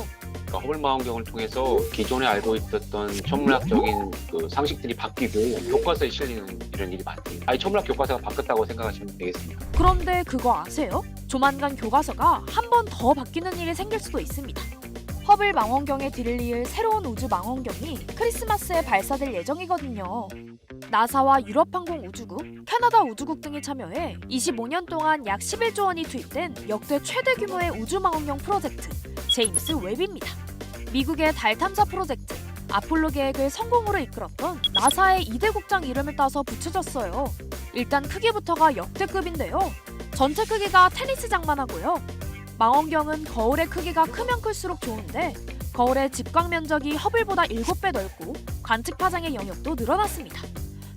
S10: 허블 망원경을 통해서 기존에 알고 있었던 천문학적인 그 상식들이 바뀌고 교과서에 실리는 이런 일이 많습니다. 아예 천문학 교과서가 바뀌었다고 생각하시면 되겠습니다.
S9: 그런데 그거 아세요? 조만간 교과서가 한 번 더 바뀌는 일이 생길 수도 있습니다. 허블 망원경에 들이일 새로운 우주 망원경이 크리스마스에 발사될 예정이거든요. 나사와 유럽항공우주국, 캐나다 우주국 등이 참여해 25년 동안 약 11조 원이 투입된 역대 최대 규모의 우주 망원경 프로젝트 제임스 웹입니다. 미국의 달 탐사 프로젝트 아폴로 계획을 성공으로 이끌었던 나사의 2대 국장 이름을 따서 붙여졌어요. 일단 크기부터가 역대급인데요. 전체 크기가 테니스장만 하고요. 망원경은 거울의 크기가 크면 클수록 좋은데 거울의 집광 면적이 허블보다 7배 넓고 관측 파장의 영역도 늘어났습니다.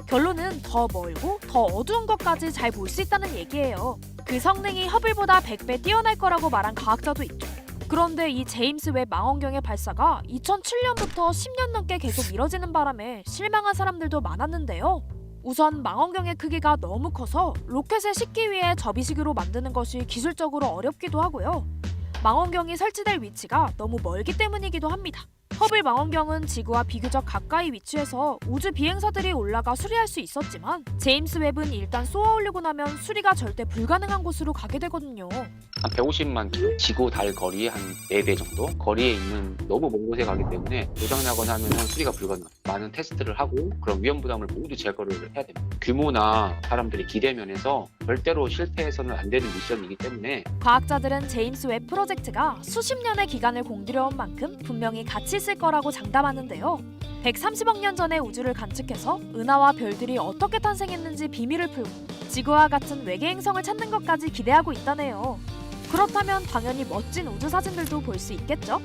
S9: 결론은 더 멀고 더 어두운 것까지 잘 볼 수 있다는 얘기예요. 그 성능이 허블보다 100배 뛰어날 거라고 말한 과학자도 있죠. 그런데 이 제임스 웹 망원경의 발사가 2007년부터 10년 넘게 계속 미뤄지는 바람에 실망한 사람들도 많았는데요. 우선 망원경의 크기가 너무 커서 로켓에 싣기 위해 접이식으로 만드는 것이 기술적으로 어렵기도 하고요. 망원경이 설치될 위치가 너무 멀기 때문이기도 합니다. 허블 망원경은 지구와 비교적 가까이 위치해서 우주 비행사들이 올라가 수리할 수 있었지만 제임스 웹은 일단 쏘아 올리고 나면 수리가 절대 불가능한 곳으로 가게 되거든요.
S10: 한 150만 킬로, 지구 달 거리의 한 4배 정도 거리에 있는 너무 먼 곳에 가기 때문에 고장나거나 하면 수리가 불가능합니다. 많은 테스트를 하고 그런 위험 부담을 모두 제거를 해야 됩니다. 규모나 사람들의 기대 면에서 절대로 실패해서는 안 되는 미션이기 때문에
S9: 과학자들은 제임스 웹 프로젝트가 수십 년의 기간을 공들여온 만큼 분명히 가치 있을 거라고 장담하는데요. 130억 년 전의 우주를 관측해서 은하와 별들이 어떻게 탄생했는지 비밀을 풀고 지구와 같은 외계 행성을 찾는 것까지 기대하고 있다네요. 그렇다면 당연히 멋진 우주 사진들도 볼 수 있겠죠?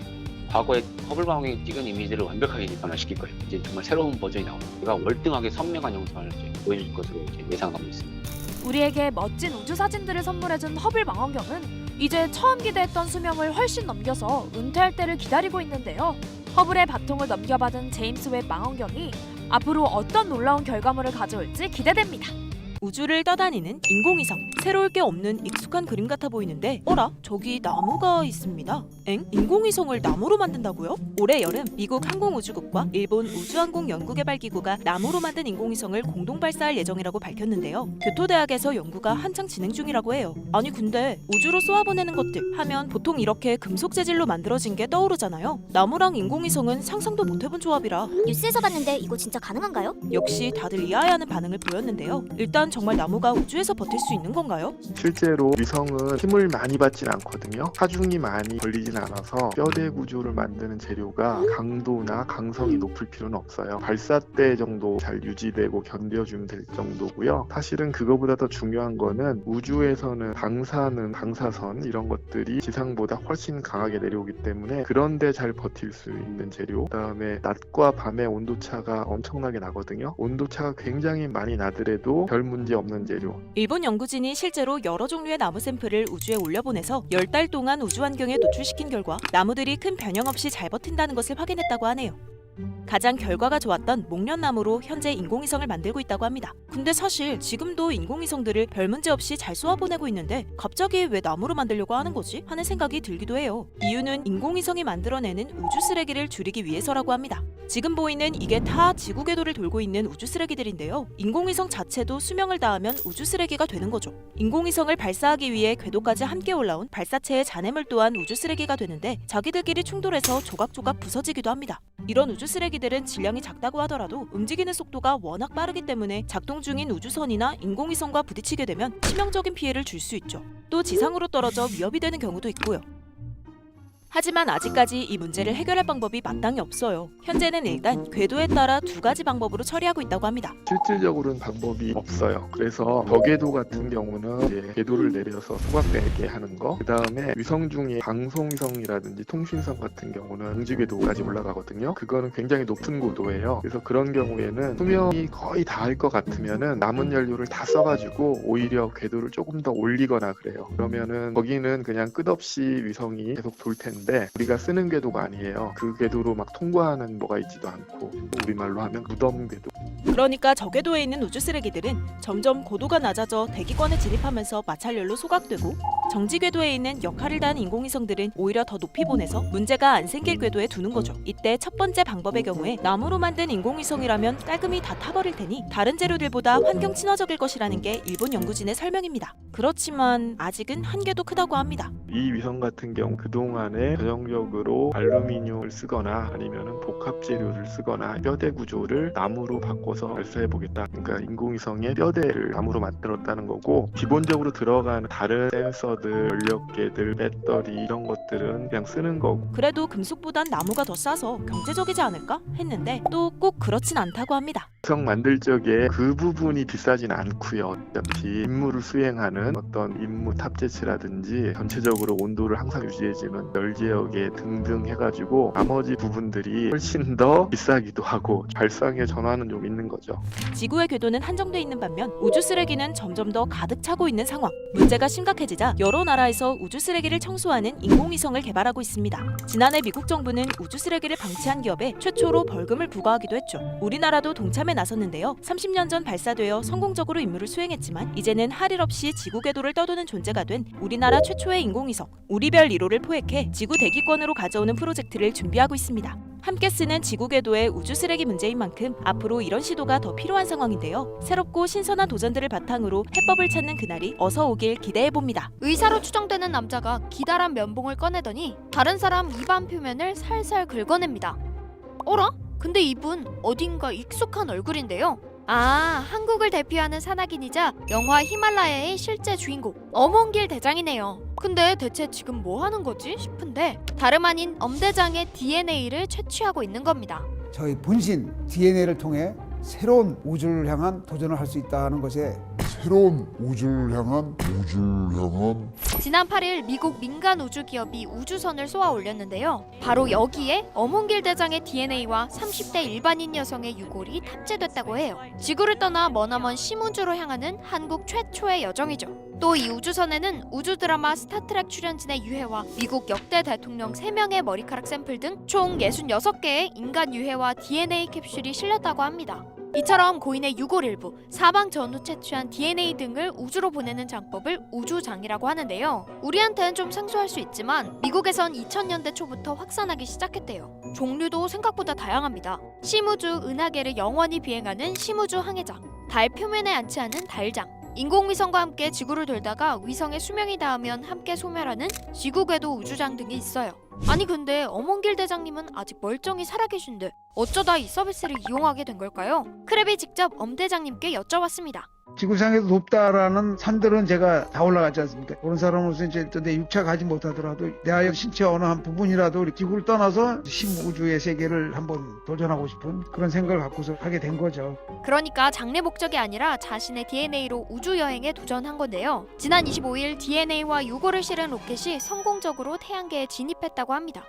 S10: 과거에 허블 망원경이 찍은 이미지를 완벽하게 변화시킬 거예요. 이제 정말 새로운 버전이 나옵니다. 우리가 월등하게 선명한 영상을 이제 보여줄 것으로 이제 예상하고 있습니다.
S9: 우리에게 멋진 우주 사진들을 선물해준 허블 망원경은 이제 처음 기대했던 수명을 훨씬 넘겨서 은퇴할 때를 기다리고 있는데요. 허블의 바통을 넘겨받은 제임스 웹 망원경이 앞으로 어떤 놀라운 결과물을 가져올지 기대됩니다.
S11: 우주를 떠다니는 인공위성. 새로울 게 없는 익숙한 그림 같아 보이는데 어라? 저기 나무가 있습니다. 엥? 인공위성을 나무로 만든다고요? 올해 여름 미국 항공우주국과 일본 우주항공연구개발기구가 나무로 만든 인공위성을 공동 발사할 예정이라고 밝혔는데요. 교토대학에서 연구가 한창 진행 중이라고 해요. 아니 근데 우주로 쏘아보내는 것들 하면 보통 이렇게 금속 재질로 만들어진 게 떠오르잖아요. 나무랑 인공위성은 상상도 못해본 조합이라
S12: 뉴스에서 봤는데 이거 진짜 가능한가요?
S11: 역시 다들 의아해하는 반응을 보였는데요. 일단 정말 나무가 우주에서 버틸 수 있는 건가요?
S13: 실제로 위성은 힘을 많이 받진 않거든요. 하중이 많이 걸리진 않아서 뼈대 구조를 만드는 재료가 강도나 강성이 높을 필요는 없어요. 발사 때 정도 잘 유지되고 견뎌주면 될 정도고요. 사실은 그거보다 더 중요한 거는 우주에서는 방사선 이런 것들이 지상보다 훨씬 강하게 내려오기 때문에 그런데 잘 버틸 수 있는 재료, 그다음에 낮과 밤의 온도차가 엄청나게 나거든요. 온도차가 굉장히 많이 나더라도 별 문제 없는 재료.
S11: 일본 연구진이 실제로 여러 종류의 나무 샘플을 우주에 올려보내서 10달 동안 우주 환경에 노출시킨 결과 나무들이 큰 변형 없이 잘 버틴다는 것을 확인했다고 하네요. 가장 결과가 좋았던 목련나무로 현재 인공위성을 만들고 있다고 합니다. 근데 사실 지금도 인공위성들을 별 문제 없이 잘 쏘아보내고 있는데 갑자기 왜 나무로 만들려고 하는 거지? 하는 생각이 들기도 해요. 이유는 인공위성이 만들어내는 우주 쓰레기를 줄이기 위해서라고 합니다. 지금 보이는 이게 다 지구 궤도를 돌고 있는 우주 쓰레기들인데요. 인공위성 자체도 수명을 다하면 우주 쓰레기가 되는 거죠. 인공위성을 발사하기 위해 궤도까지 함께 올라온 발사체의 잔해물 또한 우주 쓰레기가 되는데 자기들끼리 충돌해서 조각조각 부서지기도 합니다. 이런 우주 쓰레기들은 질량이 작다고 하더라도 움직이는 속도가 워낙 빠르기 때문에 작동 중인 우주선이나 인공위성과 부딪히게 되면 치명적인 피해를 줄 수 있죠. 또 지상으로 떨어져 위협이 되는 경우도 있고요. 하지만 아직까지 이 문제를 해결할 방법이 마땅히 없어요. 현재는 일단 궤도에 따라 2가지 방법으로 처리하고 있다고 합니다.
S13: 실질적으로는 방법이 없어요. 그래서 저궤도 같은 경우는 이제 궤도를 내려서 소각되게 하는 거, 그 다음에 위성 중에 방송위성이라든지 통신성 같은 경우는 공지궤도까지 올라가거든요. 그거는 굉장히 높은 고도예요. 그래서 그런 경우에는 수명이 거의 닿을 것 같으면은 남은 연료를 다 써가지고 오히려 궤도를 조금 더 올리거나 그래요. 그러면은 거기는 그냥 끝없이 위성이 계속 돌 텐데 우리가 쓰는 궤도가 아니에요. 그 궤도로 막 통과하는 뭐가 있지도 않고 우리말로 하면 무덤 궤도.
S11: 그러니까 저궤도에 있는 우주 쓰레기들은 점점 고도가 낮아져 대기권에 진입하면서 마찰열로 소각되고 정지 궤도에 있는 역할을 다하는 인공위성들은 오히려 더 높이 보내서 문제가 안 생길 궤도에 두는 거죠. 이때 첫 번째 방법의 경우에 나무로 만든 인공위성이라면 깔끔히 다 타버릴 테니 다른 재료들보다 환경 친화적일 것이라는 게 일본 연구진의 설명입니다. 그렇지만 아직은 한계도 크다고 합니다.
S13: 이 위성 같은 경우 그동안에 전형적으로 알루미늄을 쓰거나 아니면은 복합 재료를 쓰거나 뼈대 구조를 나무로 바꿔서 발사해 보겠다. 그러니까 인공위성의 뼈대를 나무로 만들었다는 거고, 기본적으로 들어가는 다른 센서들, 전력계들, 배터리 이런 것들은 그냥 쓰는 거고.
S11: 그래도 금속보단 나무가 더 싸서 경제적이지 않을까 했는데 또 꼭 그렇진 않다고 합니다.
S13: 위성 만들 적에 그 부분이 비싸진 않고요. 어차피 임무를 수행하는 어떤 임무 탑재치라든지 전체적으로 온도를 항상 유지해주는 열제어계 등등 해가지고 나머지 부분들이 훨씬 더 비싸기도 하고 발상의 전환은 좀 있는 거죠.
S11: 지구의 궤도는 한정돼 있는 반면 우주 쓰레기는 점점 더 가득 차고 있는 상황. 문제가 심각해지자 여러 나라에서 우주 쓰레기를 청소하는 인공위성을 개발하고 있습니다. 지난해 미국 정부는 우주 쓰레기를 방치한 기업에 최초로 벌금을 부과하기도 했죠. 우리나라도 동참에 나섰는데요. 30년 전 발사되어 성공적으로 임무를 수행했지만 이제는 할 일 없이 지구 궤도를 떠도는 존재가 된 우리나라 최초의 인공위성 우리별 1호를 포획해 지구 대기권으로 가져오는 프로젝트를 준비하고 있습니다. 함께 쓰는 지구 궤도의 우주 쓰레기 문제인 만큼 앞으로 이런 시도가 더 필요한 상황인데요. 새롭고 신선한 도전들을 바탕으로 해법을 찾는 그날이 어서 오길 기대해봅니다.
S14: 의사로 추정되는 남자가 기다란 면봉을 꺼내더니 다른 사람 입안 표면을 살살 긁어냅니다. 어라? 근데 이분 어딘가 익숙한 얼굴인데요. 아, 한국을 대표하는 산악인이자 영화 히말라야의 실제 주인공 엄원길 대장이네요. 근데 대체 지금 뭐 하는 거지 싶은데 다름 아닌 엄대장의 DNA를 채취하고 있는 겁니다.
S15: 저희 분신 DNA를 통해 새로운 우주를 향한 도전을 할 수 있다는 것에
S14: 지난 8일 미국 민간 우주 기업이 우주선을 쏘아 올렸는데요. 바로 여기에 엄원길 대장의 DNA와 30대 일반인 여성의 유골이 탑재됐다고 해요. 지구를 떠나 머나먼 심우주로 향하는 한국 최초의 여정이죠. 또 이 우주선에는 우주 드라마 스타트랙 출연진의 유해와 미국 역대 대통령 3명의 머리카락 샘플 등 총 66개의 인간 유해와 DNA 캡슐이 실렸다고 합니다. 이처럼 고인의 유골 일부, 사망 전후 채취한 DNA 등을 우주로 보내는 장법을 우주장이라고 하는데요. 우리한테는 좀 생소할 수 있지만 미국에선 2000년대 초부터 확산하기 시작했대요. 종류도 생각보다 다양합니다. 심우주 은하계를 영원히 비행하는 심우주 항해장, 달 표면에 안치하는 달장, 인공위성과 함께 지구를 돌다가 위성의 수명이 닿으면 함께 소멸하는 지구궤도 우주장 등이 있어요. 아니 근데 엄원길 대장님은 아직 멀쩡히 살아계신데 어쩌다 이 서비스를 이용하게 된 걸까요? 크랩이 직접 엄 대장님께 여쭤봤습니다.
S15: 지구상에서 높다라는 산들은 제가 다 올라갔지 않습니까? 그런 사람으로서 이제 내 육체가 가지 못하더라도 내 신체 어느 한 부분이라도 우리 지구를 떠나서 심우주의 세계를 한번 도전하고 싶은 그런 생각을 갖고서 하게 된 거죠.
S14: 그러니까 장래 목적이 아니라 자신의 DNA로 우주 여행에 도전한 건데요. 지난 25일 DNA와 유골을 실은 로켓이 성공적으로 태양계에 진입했다고 합니다.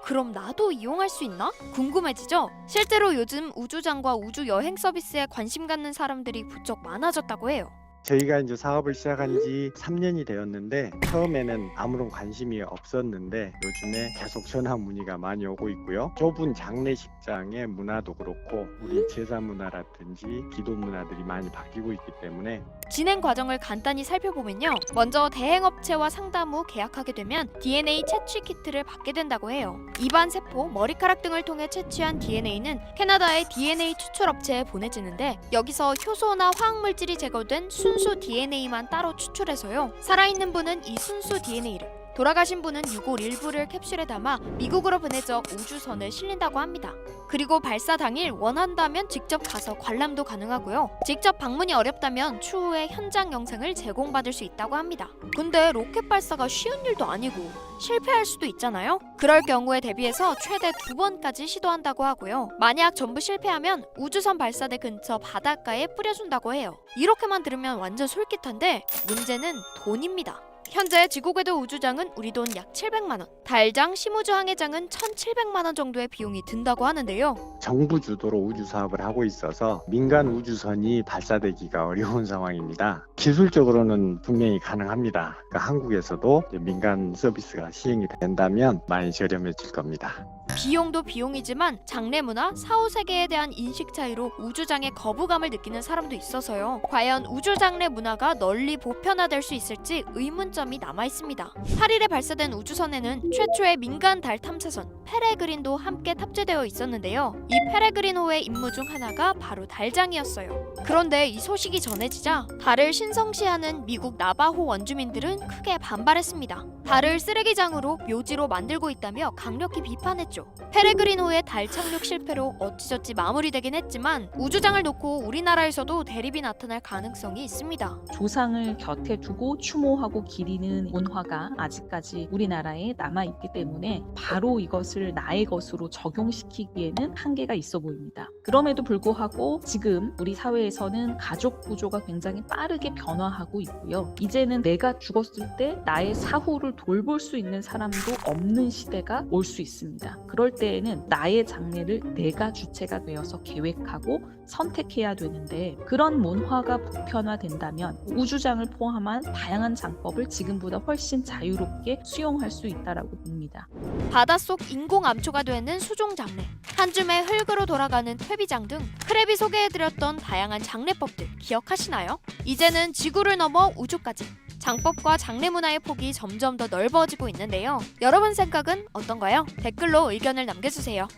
S14: 그럼 나도 이용할 수 있나? 궁금해지죠? 실제로 요즘 우주장과 우주 여행 서비스에 관심 갖는 사람들이 부쩍 많아졌다고 해요.
S16: 저희가 이제 사업을 시작한 지 3년이 되었는데 처음에는 아무런 관심이 없었는데 요즘에 계속 전화 문의가 많이 오고 있고요. 좁은 장례식장의 문화도 그렇고 우리 제사 문화라든지 기도 문화들이 많이 바뀌고 있기 때문에
S14: 진행 과정을 간단히 살펴보면요. 먼저 대행업체와 상담 후 계약하게 되면 DNA 채취 키트를 받게 된다고 해요. 입안 세포, 머리카락 등을 통해 채취한 DNA는 캐나다의 DNA 추출업체에 보내지는데 여기서 효소나 화학물질이 제거된 순수 DNA만 따로 추출해서요. 살아있는 분은 이 순수 DNA를, 돌아가신 분은 유골 일부를 캡슐에 담아 미국으로 보내져 우주선을 실린다고 합니다. 그리고 발사 당일 원한다면 직접 가서 관람도 가능하고요. 직접 방문이 어렵다면 추후에 현장 영상을 제공받을 수 있다고 합니다. 근데 로켓 발사가 쉬운 일도 아니고 실패할 수도 있잖아요. 그럴 경우에 대비해서 최대 2번까지 시도한다고 하고요. 만약 전부 실패하면 우주선 발사대 근처 바닷가에 뿌려준다고 해요. 이렇게만 들으면 완전 솔깃한데 문제는 돈입니다. 현재 지구궤도 우주장은 우리 돈 약 700만 원, 달장, 심우주 항해장은 1,700만 원 정도의 비용이 든다고 하는데요.
S16: 정부 주도로 우주 사업을 하고 있어서 민간 우주선이 발사되기가 어려운 상황입니다. 기술적으로는 분명히 가능합니다. 그러니까 한국에서도 민간 서비스가 시행이 된다면 많이 저렴해질 겁니다.
S14: 비용도 비용이지만 장례 문화, 사후 세계에 대한 인식 차이로 우주장에 거부감을 느끼는 사람도 있어서요. 과연 우주 장례 문화가 널리 보편화될 수 있을지 의문점이 남아 있습니다. 8일에 발사된 우주선에는 최초의 민간 달 탐사선 페레그린도 함께 탑재되어 있었는데요. 이 페레그린호의 임무 중 하나가 바로 달장이었어요. 그런데 이 소식이 전해지자 달을 신성시하는 미국 나바호 원주민들은 크게 반발했습니다. 달을 쓰레기장으로 묘지로 만들고 있다며 강력히 비판했죠. 페레그린호의 달 착륙 실패로 어찌저찌 마무리되긴 했지만 우주장을 놓고 우리나라에서도 대립이 나타날 가능성이 있습니다.
S17: 조상을 곁에 두고 추모하고 기리는 문화가 아직까지 우리나라에 남아있기 때문에 바로 이것을 나의 것으로 적용시키기에는 한계가 있어 보입니다. 그럼에도 불구하고 지금 우리 사회에서는 가족 구조가 굉장히 빠르게 변화하고 있고요. 이제는 내가 죽었을 때 나의 사후를 돌볼 수 있는 사람도 없는 시대가 올 수 있습니다. 그럴 때에는 나의 장례를 내가 주체가 되어서 계획하고 선택해야 되는데, 그런 문화가 보편화된다면 우주장을 포함한 다양한 장법을 지금보다 훨씬 자유롭게 수용할 수 있다라고 봅니다.
S14: 바닷속 인공 암초가 되는 수종 장례, 한 줌의 흙으로 돌아가는 퇴비장 등 크랩이 소개해드렸던 다양한 장례법들 기억하시나요? 이제는 지구를 넘어 우주까지 장법과 장례 문화의 폭이 점점 더 넓어지고 있는데요. 여러분 생각은 어떤가요? 댓글로 의견을 남겨주세요.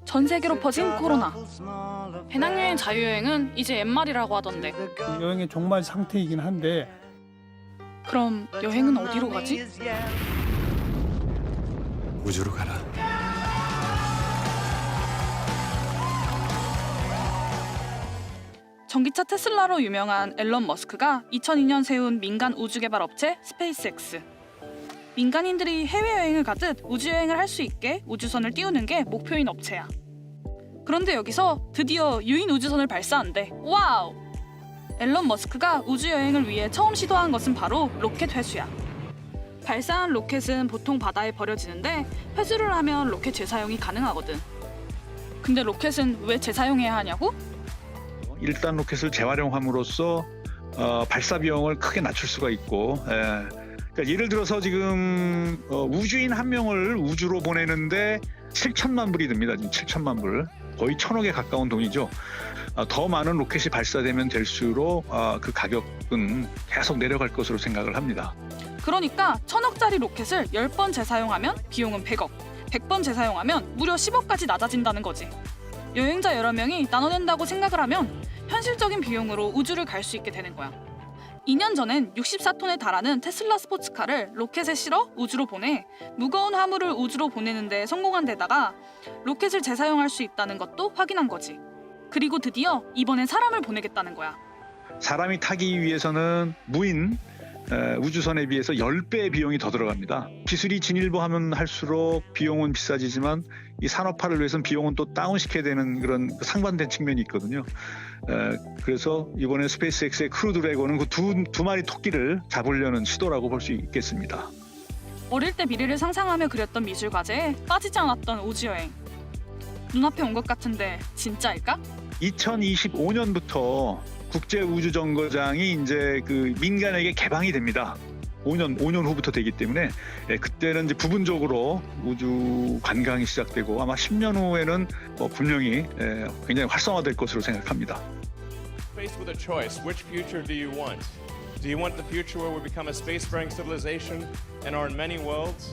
S18: 전 세계로 퍼진 코로나. 배낭여행 자유여행은 이제 옛말이라고 하던데.
S19: 여행의 종말 상태이긴 한데.
S18: 그럼 여행은 어디로 가지?
S6: 우주로 가라.
S18: 전기차 테슬라로 유명한 앨런 머스크가 2002년 세운 민간 우주개발 업체 스페이스X. 민간인들이 해외여행을 가듯 우주여행을 할 수 있게 우주선을 띄우는 게 목표인 업체야. 그런데 여기서 드디어 유인 우주선을 발사한대. 와우! 앨런 머스크가 우주여행을 위해 처음 시도한 것은 바로 로켓 회수야. 발사한 로켓은 보통 바다에 버려지는데 회수를 하면 로켓 재사용이 가능하거든. 근데 로켓은 왜 재사용해야 하냐고?
S20: 일단 로켓을 재활용함으로써 발사 비용을 크게 낮출 수가 있고, 그러니까 예를 들어서 지금 우주인 한 명을 우주로 보내는데 7천만 불이 듭니다. 지금 7천만 불, 거의 1,000억에 가까운 돈이죠. 더 많은 로켓이 발사되면 될수록 그 가격은 계속 내려갈 것으로 생각을 합니다.
S18: 그러니까 1,000억짜리 로켓을 10번 재사용하면 비용은 100억, 100번 재사용하면 무려 10억까지 낮아진다는 거지. 여행자 여러 명이 나눠낸다고 생각을 하면 현실적인 비용으로 우주를 갈 수 있게 되는 거야. 2년 전엔 64톤에 달하는 테슬라 스포츠카를 로켓에 실어 우주로 보내 무거운 화물을 우주로 보내는 데 성공한 데다가 로켓을 재사용할 수 있다는 것도 확인한 거지. 그리고 드디어 이번엔 사람을 보내겠다는 거야.
S20: 사람이 타기 위해서는 무인 우주선에 비해서 10배의 비용이 더 들어갑니다. 기술이 진일보하면 할수록 비용은 비싸지지만 이 산업화를 위해서는 비용은 또 다운시켜야 되는 그런 상반된 측면이 있거든요. 그래서 이번에 스페이스X의 크루 드래곤은 그 두 마리 토끼를 잡으려는 시도라고 볼 수 있겠습니다.
S18: 어릴 때 미래를 상상하며 그렸던 미술 과제에 빠지지 않았던 우주여행. 눈앞에 온 것 같은데 진짜일까?
S20: 2025년부터 국제우주정거장이 이제 그 민간에게 개방이 됩니다. 5년 후부터 되기 때문에 그때는 이제 부분적으로 우주 관광이 시작되고 아마 10년 후에는 분명히 굉장히 활성화될 것으로 생각합니다.
S21: Faced with a choice, which future do you want? Do you want the future where we become a spacefaring civilization and are in many worlds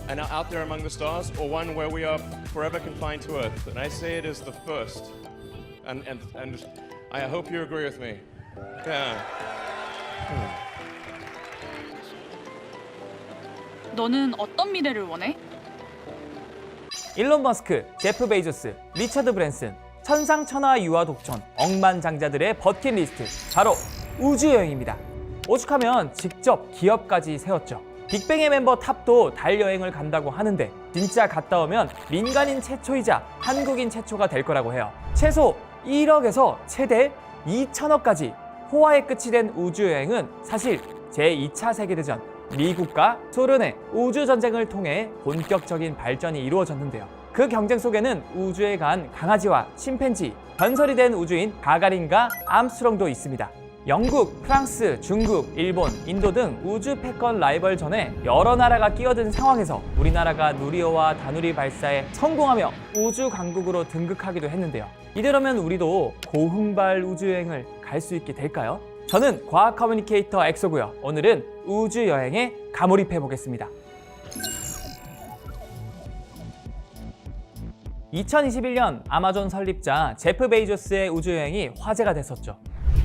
S21: and are out there among the stars, or one where we are forever confined to Earth? And I say it is the first, and I hope you agree with me. Yeah.
S18: 너는 어떤 미래를 원해?
S2: 일론 머스크, 제프 베이조스, 리처드 브랜슨, 천상천하 유아 독천, 억만장자들의 버킷리스트, 바로 우주여행입니다. 오죽하면 직접 기업까지 세웠죠. 빅뱅의 멤버 탑도 달 여행을 간다고 하는데 진짜 갔다 오면 민간인 최초이자 한국인 최초가 될 거라고 해요. 최소 1억에서 최대 2천억까지 호화의 끝이 된 우주여행은 사실 제2차 세계대전 미국과 소련의 우주전쟁을 통해 본격적인 발전이 이루어졌는데요. 그 경쟁 속에는 우주에 간 강아지와 침팬지, 전설이 된 우주인 가가린과 암스트롱도 있습니다. 영국, 프랑스, 중국, 일본, 인도 등 우주 패권 라이벌전에 여러 나라가 끼어든 상황에서 우리나라가 누리호와 다누리 발사에 성공하며 우주 강국으로 등극하기도 했는데요. 이대로면 우리도 고흥발 우주여행을 갈 수 있게 될까요? 저는 과학 커뮤니케이터 엑소고요. 오늘은 우주여행에 가몰입해 보겠습니다. 2021년 아마존 설립자 제프 베이조스의 우주여행이 화제가 됐었죠.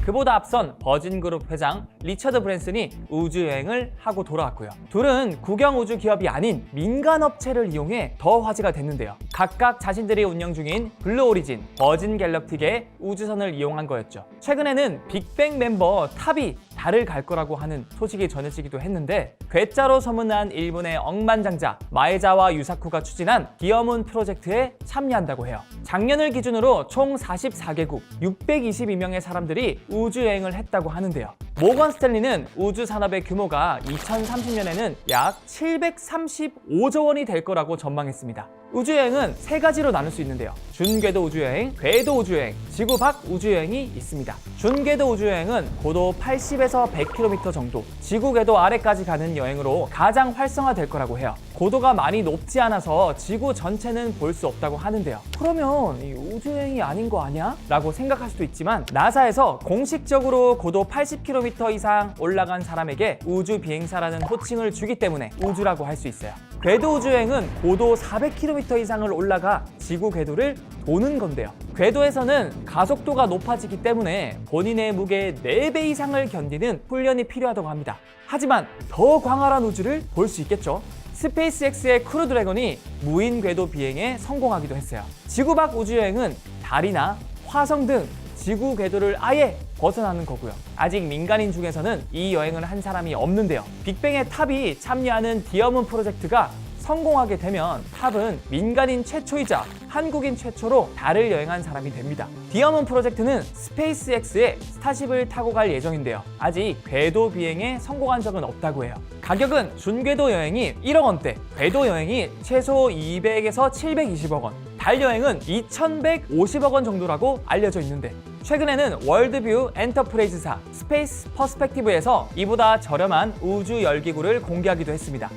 S2: 그보다 앞선 버진그룹 회장 리처드 브랜슨이 우주여행을 하고 돌아왔고요. 둘은 국영우주 기업이 아닌 민간업체를 이용해 더 화제가 됐는데요. 각각 자신들이 운영 중인 블루오리진, 버진 갤럭틱의 우주선을 이용한 거였죠. 최근에는 빅뱅 멤버 탑이 달을 갈 거라고 하는 소식이 전해지기도 했는데, 괴짜로 소문난 일본의 억만장자 마에자와 유사쿠가 추진한 기어문 프로젝트에 참여한다고 해요. 작년을 기준으로 총 44개국 622명의 사람들이 우주여행을 했다고 하는데요. 모건 스탠리는 우주 산업의 규모가 2030년에는 약 735조 원이 될 거라고 전망했습니다. 우주여행은 세 가지로 나눌 수 있는데요. 준궤도 우주여행, 궤도 우주여행, 지구 밖 우주여행이 있습니다. 준궤도 우주여행은 고도 80에서 100km 정도, 지구 궤도 아래까지 가는 여행으로 가장 활성화될 거라고 해요. 고도가 많이 높지 않아서 지구 전체는 볼 수 없다고 하는데요. 그러면 이 우주여행이 아닌 거 아니야? 라고 생각할 수도 있지만 나사에서 공식적으로 고도 80km 이상 올라간 사람에게 우주 비행사라는 호칭을 주기 때문에 우주라고 할 수 있어요. 궤도 우주여행은 고도 400km 이상을 올라가 지구 궤도를 도는 건데요. 궤도에서는 가속도가 높아지기 때문에 본인의 무게의 4배 이상을 견디는 훈련이 필요하다고 합니다. 하지만 더 광활한 우주를 볼 수 있겠죠. 스페이스X의 크루 드래곤이 무인 궤도 비행에 성공하기도 했어요. 지구 밖 우주여행은 달이나 화성 등 지구 궤도를 아예 벗어나는 거고요. 아직 민간인 중에서는 이 여행을 한 사람이 없는데요. 빅뱅의 탑이 참여하는 디어문 프로젝트가 성공하게 되면 탑은 민간인 최초이자 한국인 최초로 달을 여행한 사람이 됩니다. 디어문 프로젝트는 스페이스X의 스타쉽을 타고 갈 예정인데요. 아직 궤도 비행에 성공한 적은 없다고 해요. 가격은 준궤도 여행이 1억 원대, 궤도 여행이 최소 200에서 720억 원, 달 여행은 2150억 원 정도라고 알려져 있는데 최근에는 월드뷰 엔터프라이즈사 스페이스 퍼스펙티브에서 이보다 저렴한 우주 열기구를 공개하기도 했습니다.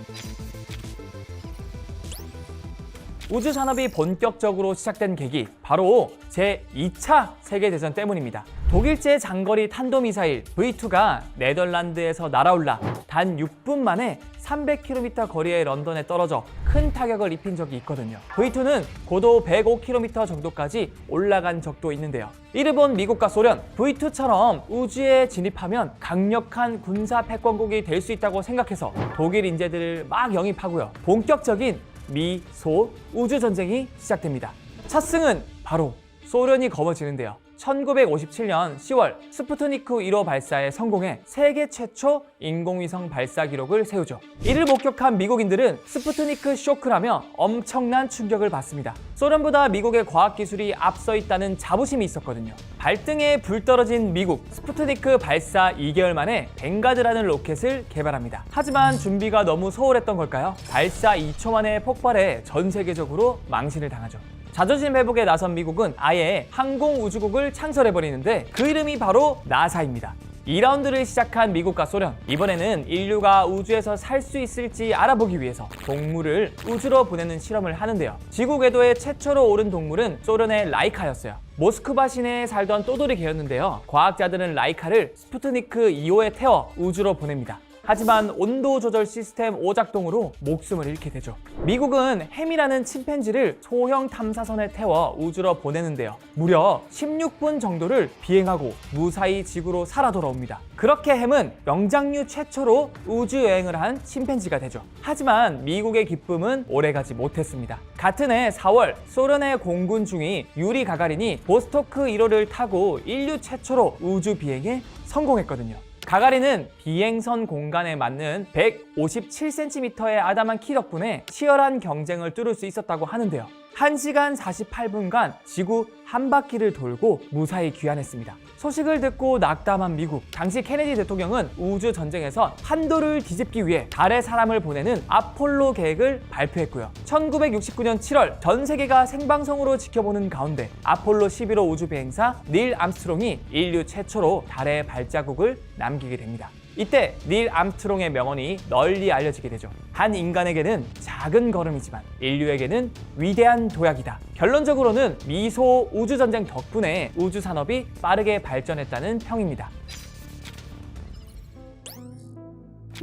S2: 우주 산업이 본격적으로 시작된 계기, 바로 제2차 세계대전 때문입니다. 독일제 장거리 탄도미사일 V2가 네덜란드에서 날아올라 단 6분 만에 300km 거리의 런던에 떨어져 큰 타격을 입힌 적이 있거든요. V2는 고도 105km 정도까지 올라간 적도 있는데요. 이를 본 미국과 소련, V2처럼 우주에 진입하면 강력한 군사 패권국이 될 수 있다고 생각해서 독일 인재들을 막 영입하고요. 본격적인 미, 소 우주 전쟁이 시작됩니다. 첫 승은 바로 소련이 거머쥐는데요. 1957년 10월 스푸트니크 1호 발사에 성공해 세계 최초 인공위성 발사 기록을 세우죠. 이를 목격한 미국인들은 스푸트니크 쇼크라며 엄청난 충격을 받습니다. 소련보다 미국의 과학기술이 앞서 있다는 자부심이 있었거든요. 발등에 불 떨어진 미국, 스푸트니크 발사 2개월 만에 뱅가드라는 로켓을 개발합니다. 하지만 준비가 너무 소홀했던 걸까요? 발사 2초 만에 폭발해 전 세계적으로 망신을 당하죠. 자존심 회복에 나선 미국은 아예 항공우주국을 창설해버리는데 그 이름이 바로 나사입니다. 2라운드를 시작한 미국과 소련, 이번에는 인류가 우주에서 살 수 있을지 알아보기 위해서 동물을 우주로 보내는 실험을 하는데요. 지구 궤도에 최초로 오른 동물은 소련의 라이카였어요. 모스크바 시내에 살던 또돌이 개였는데요. 과학자들은 라이카를 스푸트니크 2호에 태워 우주로 보냅니다. 하지만 온도 조절 시스템 오작동으로 목숨을 잃게 되죠. 미국은 햄이라는 침팬지를 소형 탐사선에 태워 우주로 보내는데요. 무려 16분 정도를 비행하고 무사히 지구로 살아 돌아옵니다. 그렇게 햄은 영장류 최초로 우주 여행을 한 침팬지가 되죠. 하지만 미국의 기쁨은 오래가지 못했습니다. 같은 해 4월 소련의 공군 중위 유리 가가린이 보스토크 1호를 타고 인류 최초로 우주 비행에 성공했거든요. 가가린은 비행선 공간에 맞는 157cm의 아담한 키 덕분에 치열한 경쟁을 뚫을 수 있었다고 하는데요. 1시간 48분간 지구 한 바퀴를 돌고 무사히 귀환했습니다. 소식을 듣고 낙담한 미국, 당시 케네디 대통령은 우주 전쟁에서 판도를 뒤집기 위해 달에 사람을 보내는 아폴로 계획을 발표했고요. 1969년 7월 전 세계가 생방송으로 지켜보는 가운데 아폴로 11호 우주 비행사 닐 암스트롱이 인류 최초로 달에 발자국을 남기게 됩니다. 이때 닐 암스트롱의 명언이 널리 알려지게 되죠. 한 인간에게는 작은 걸음이지만 인류에게는 위대한 도약이다. 결론적으로는 미소 우주전쟁 덕분에 우주 산업이 빠르게 발전했다는 평입니다.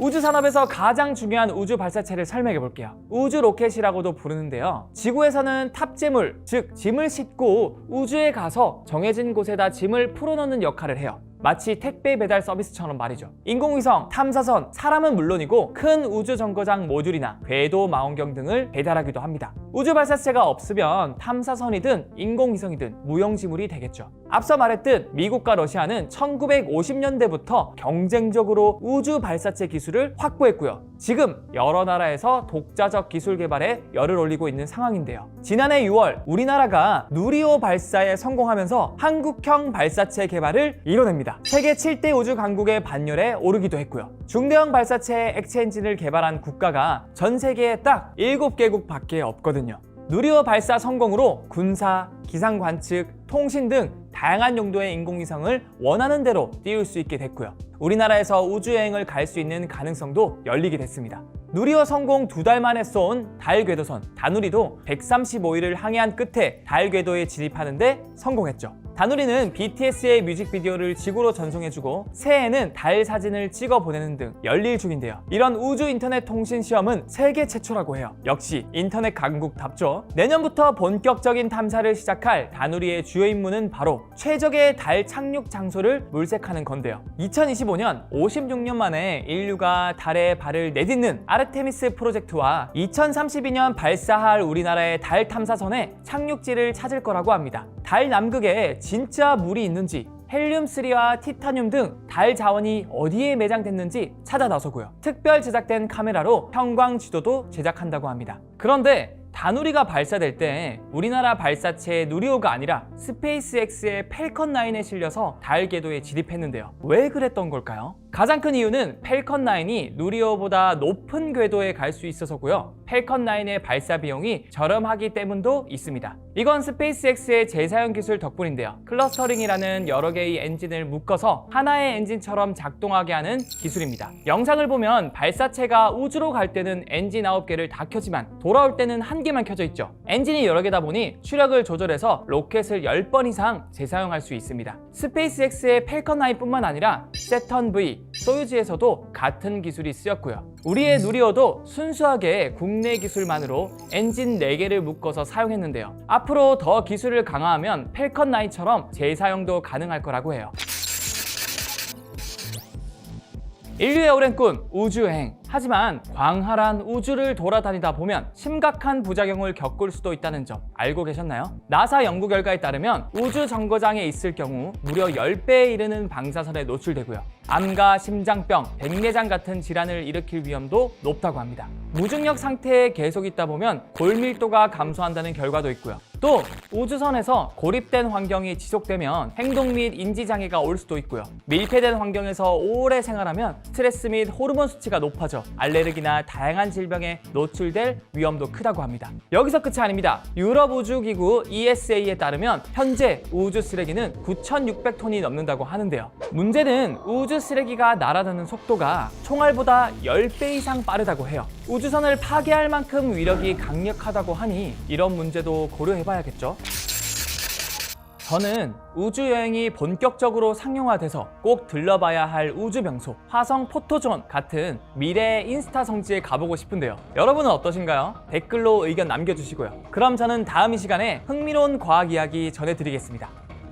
S2: 우주 산업에서 가장 중요한 우주 발사체를 설명해 볼게요. 우주 로켓이라고도 부르는데요. 지구에서는 탑재물, 즉 짐을 싣고 우주에 가서 정해진 곳에다 짐을 풀어넣는 역할을 해요. 마치 택배 배달 서비스처럼 말이죠. 인공위성, 탐사선, 사람은 물론이고 큰 우주 정거장 모듈이나 궤도 망원경 등을 배달하기도 합니다. 우주 발사체가 없으면 탐사선이든 인공위성이든 무용지물이 되겠죠. 앞서 말했듯 미국과 러시아는 1950년대부터 경쟁적으로 우주 발사체 기술을 확보했고요. 지금 여러 나라에서 독자적 기술 개발에 열을 올리고 있는 상황인데요. 지난해 6월 우리나라가 누리호 발사에 성공하면서 한국형 발사체 개발을 이뤄냅니다. 세계 7대 우주 강국의 반열에 오르기도 했고요. 중대형 발사체 액체 엔진을 개발한 국가가 전 세계에 딱 7개국 밖에 없거든요. 누리호 발사 성공으로 군사, 기상 관측, 통신 등 다양한 용도의 인공위성을 원하는 대로 띄울 수 있게 됐고요. 우리나라에서 우주여행을 갈 수 있는 가능성도 열리게 됐습니다. 누리호 성공 2달 만에 쏜 달 궤도선 다누리도 135일을 항해한 끝에 달 궤도에 진입하는데 성공했죠. 다누리는 BTS의 뮤직비디오를 지구로 전송해주고 새해에는 달 사진을 찍어 보내는 등 열일 중인데요. 이런 우주 인터넷 통신 시험은 세계 최초라고 해요. 역시 인터넷 강국답죠. 내년부터 본격적인 탐사를 시작할 다누리의 주요 임무는 바로 최적의 달 착륙 장소를 물색하는 건데요. 2025년 56년 만에 인류가 달에 발을 내딛는 아르테미스 프로젝트와 2032년 발사할 우리나라의 달 탐사선의 착륙지를 찾을 거라고 합니다. 달 남극에 진짜 물이 있는지, 헬륨3와 티타늄 등 달 자원이 어디에 매장됐는지 찾아 나서고요. 특별 제작된 카메라로 형광 지도도 제작한다고 합니다. 그런데 다누리가 발사될 때 우리나라 발사체 누리호가 아니라 스페이스X의 펠컨 9에 실려서 달 궤도에 진입했는데요. 왜 그랬던 걸까요? 가장 큰 이유는 펠컨 9이 누리호보다 높은 궤도에 갈 수 있어서고요. 펠컨 9의 발사 비용이 저렴하기 때문도 있습니다. 이건 스페이스X의 재사용 기술 덕분인데요. 클러스터링이라는 여러 개의 엔진을 묶어서 하나의 엔진처럼 작동하게 하는 기술입니다. 영상을 보면 발사체가 우주로 갈 때는 엔진 9개를 다 켜지만 돌아올 때는 한 개만 켜져 있죠. 엔진이 여러 개다 보니 추력을 조절해서 로켓을 10번 이상 재사용할 수 있습니다. 스페이스X의 펠컨 9뿐만 아니라 세턴 V, 소유주에서도 같은 기술이 쓰였고요. 우리의 누리호도 순수하게 국내 기술만으로 엔진 4개를 묶어서 사용했는데요. 앞으로 더 기술을 강화하면 펠컨 9처럼 재사용도 가능할 거라고 해요. 인류의 오랜 꿈, 우주여행. 하지만 광활한 우주를 돌아다니다 보면 심각한 부작용을 겪을 수도 있다는 점 알고 계셨나요? 나사 연구 결과에 따르면 우주 정거장에 있을 경우 무려 10배에 이르는 방사선에 노출되고요. 암과 심장병, 백내장 같은 질환을 일으킬 위험도 높다고 합니다. 무중력 상태에 계속 있다 보면 골밀도가 감소한다는 결과도 있고요. 또 우주선에서 고립된 환경이 지속되면 행동 및 인지장애가 올 수도 있고요. 밀폐된 환경에서 오래 생활하면 스트레스 및 호르몬 수치가 높아져 알레르기나 다양한 질병에 노출될 위험도 크다고 합니다. 여기서 끝이 아닙니다. 유럽우주기구 ESA에 따르면 현재 우주 쓰레기는 9,600톤이 넘는다고 하는데요. 문제는 우주 쓰레기가 날아드는 속도가 총알보다 10배 이상 빠르다고 해요. 우주선을 파괴할 만큼 위력이 강력하다고 하니 이런 문제도 고려해봐야겠죠. 저는 우주여행이 본격적으로 상용화돼서 꼭 들러봐야 할 우주 명소 화성 포토존 같은 미래의 인스타 성지에 가보고 싶은데요. 여러분은 어떠신가요? 댓글로 의견 남겨주시고요. 그럼 저는 다음 이 시간에 흥미로운 과학 이야기 전해드리겠습니다.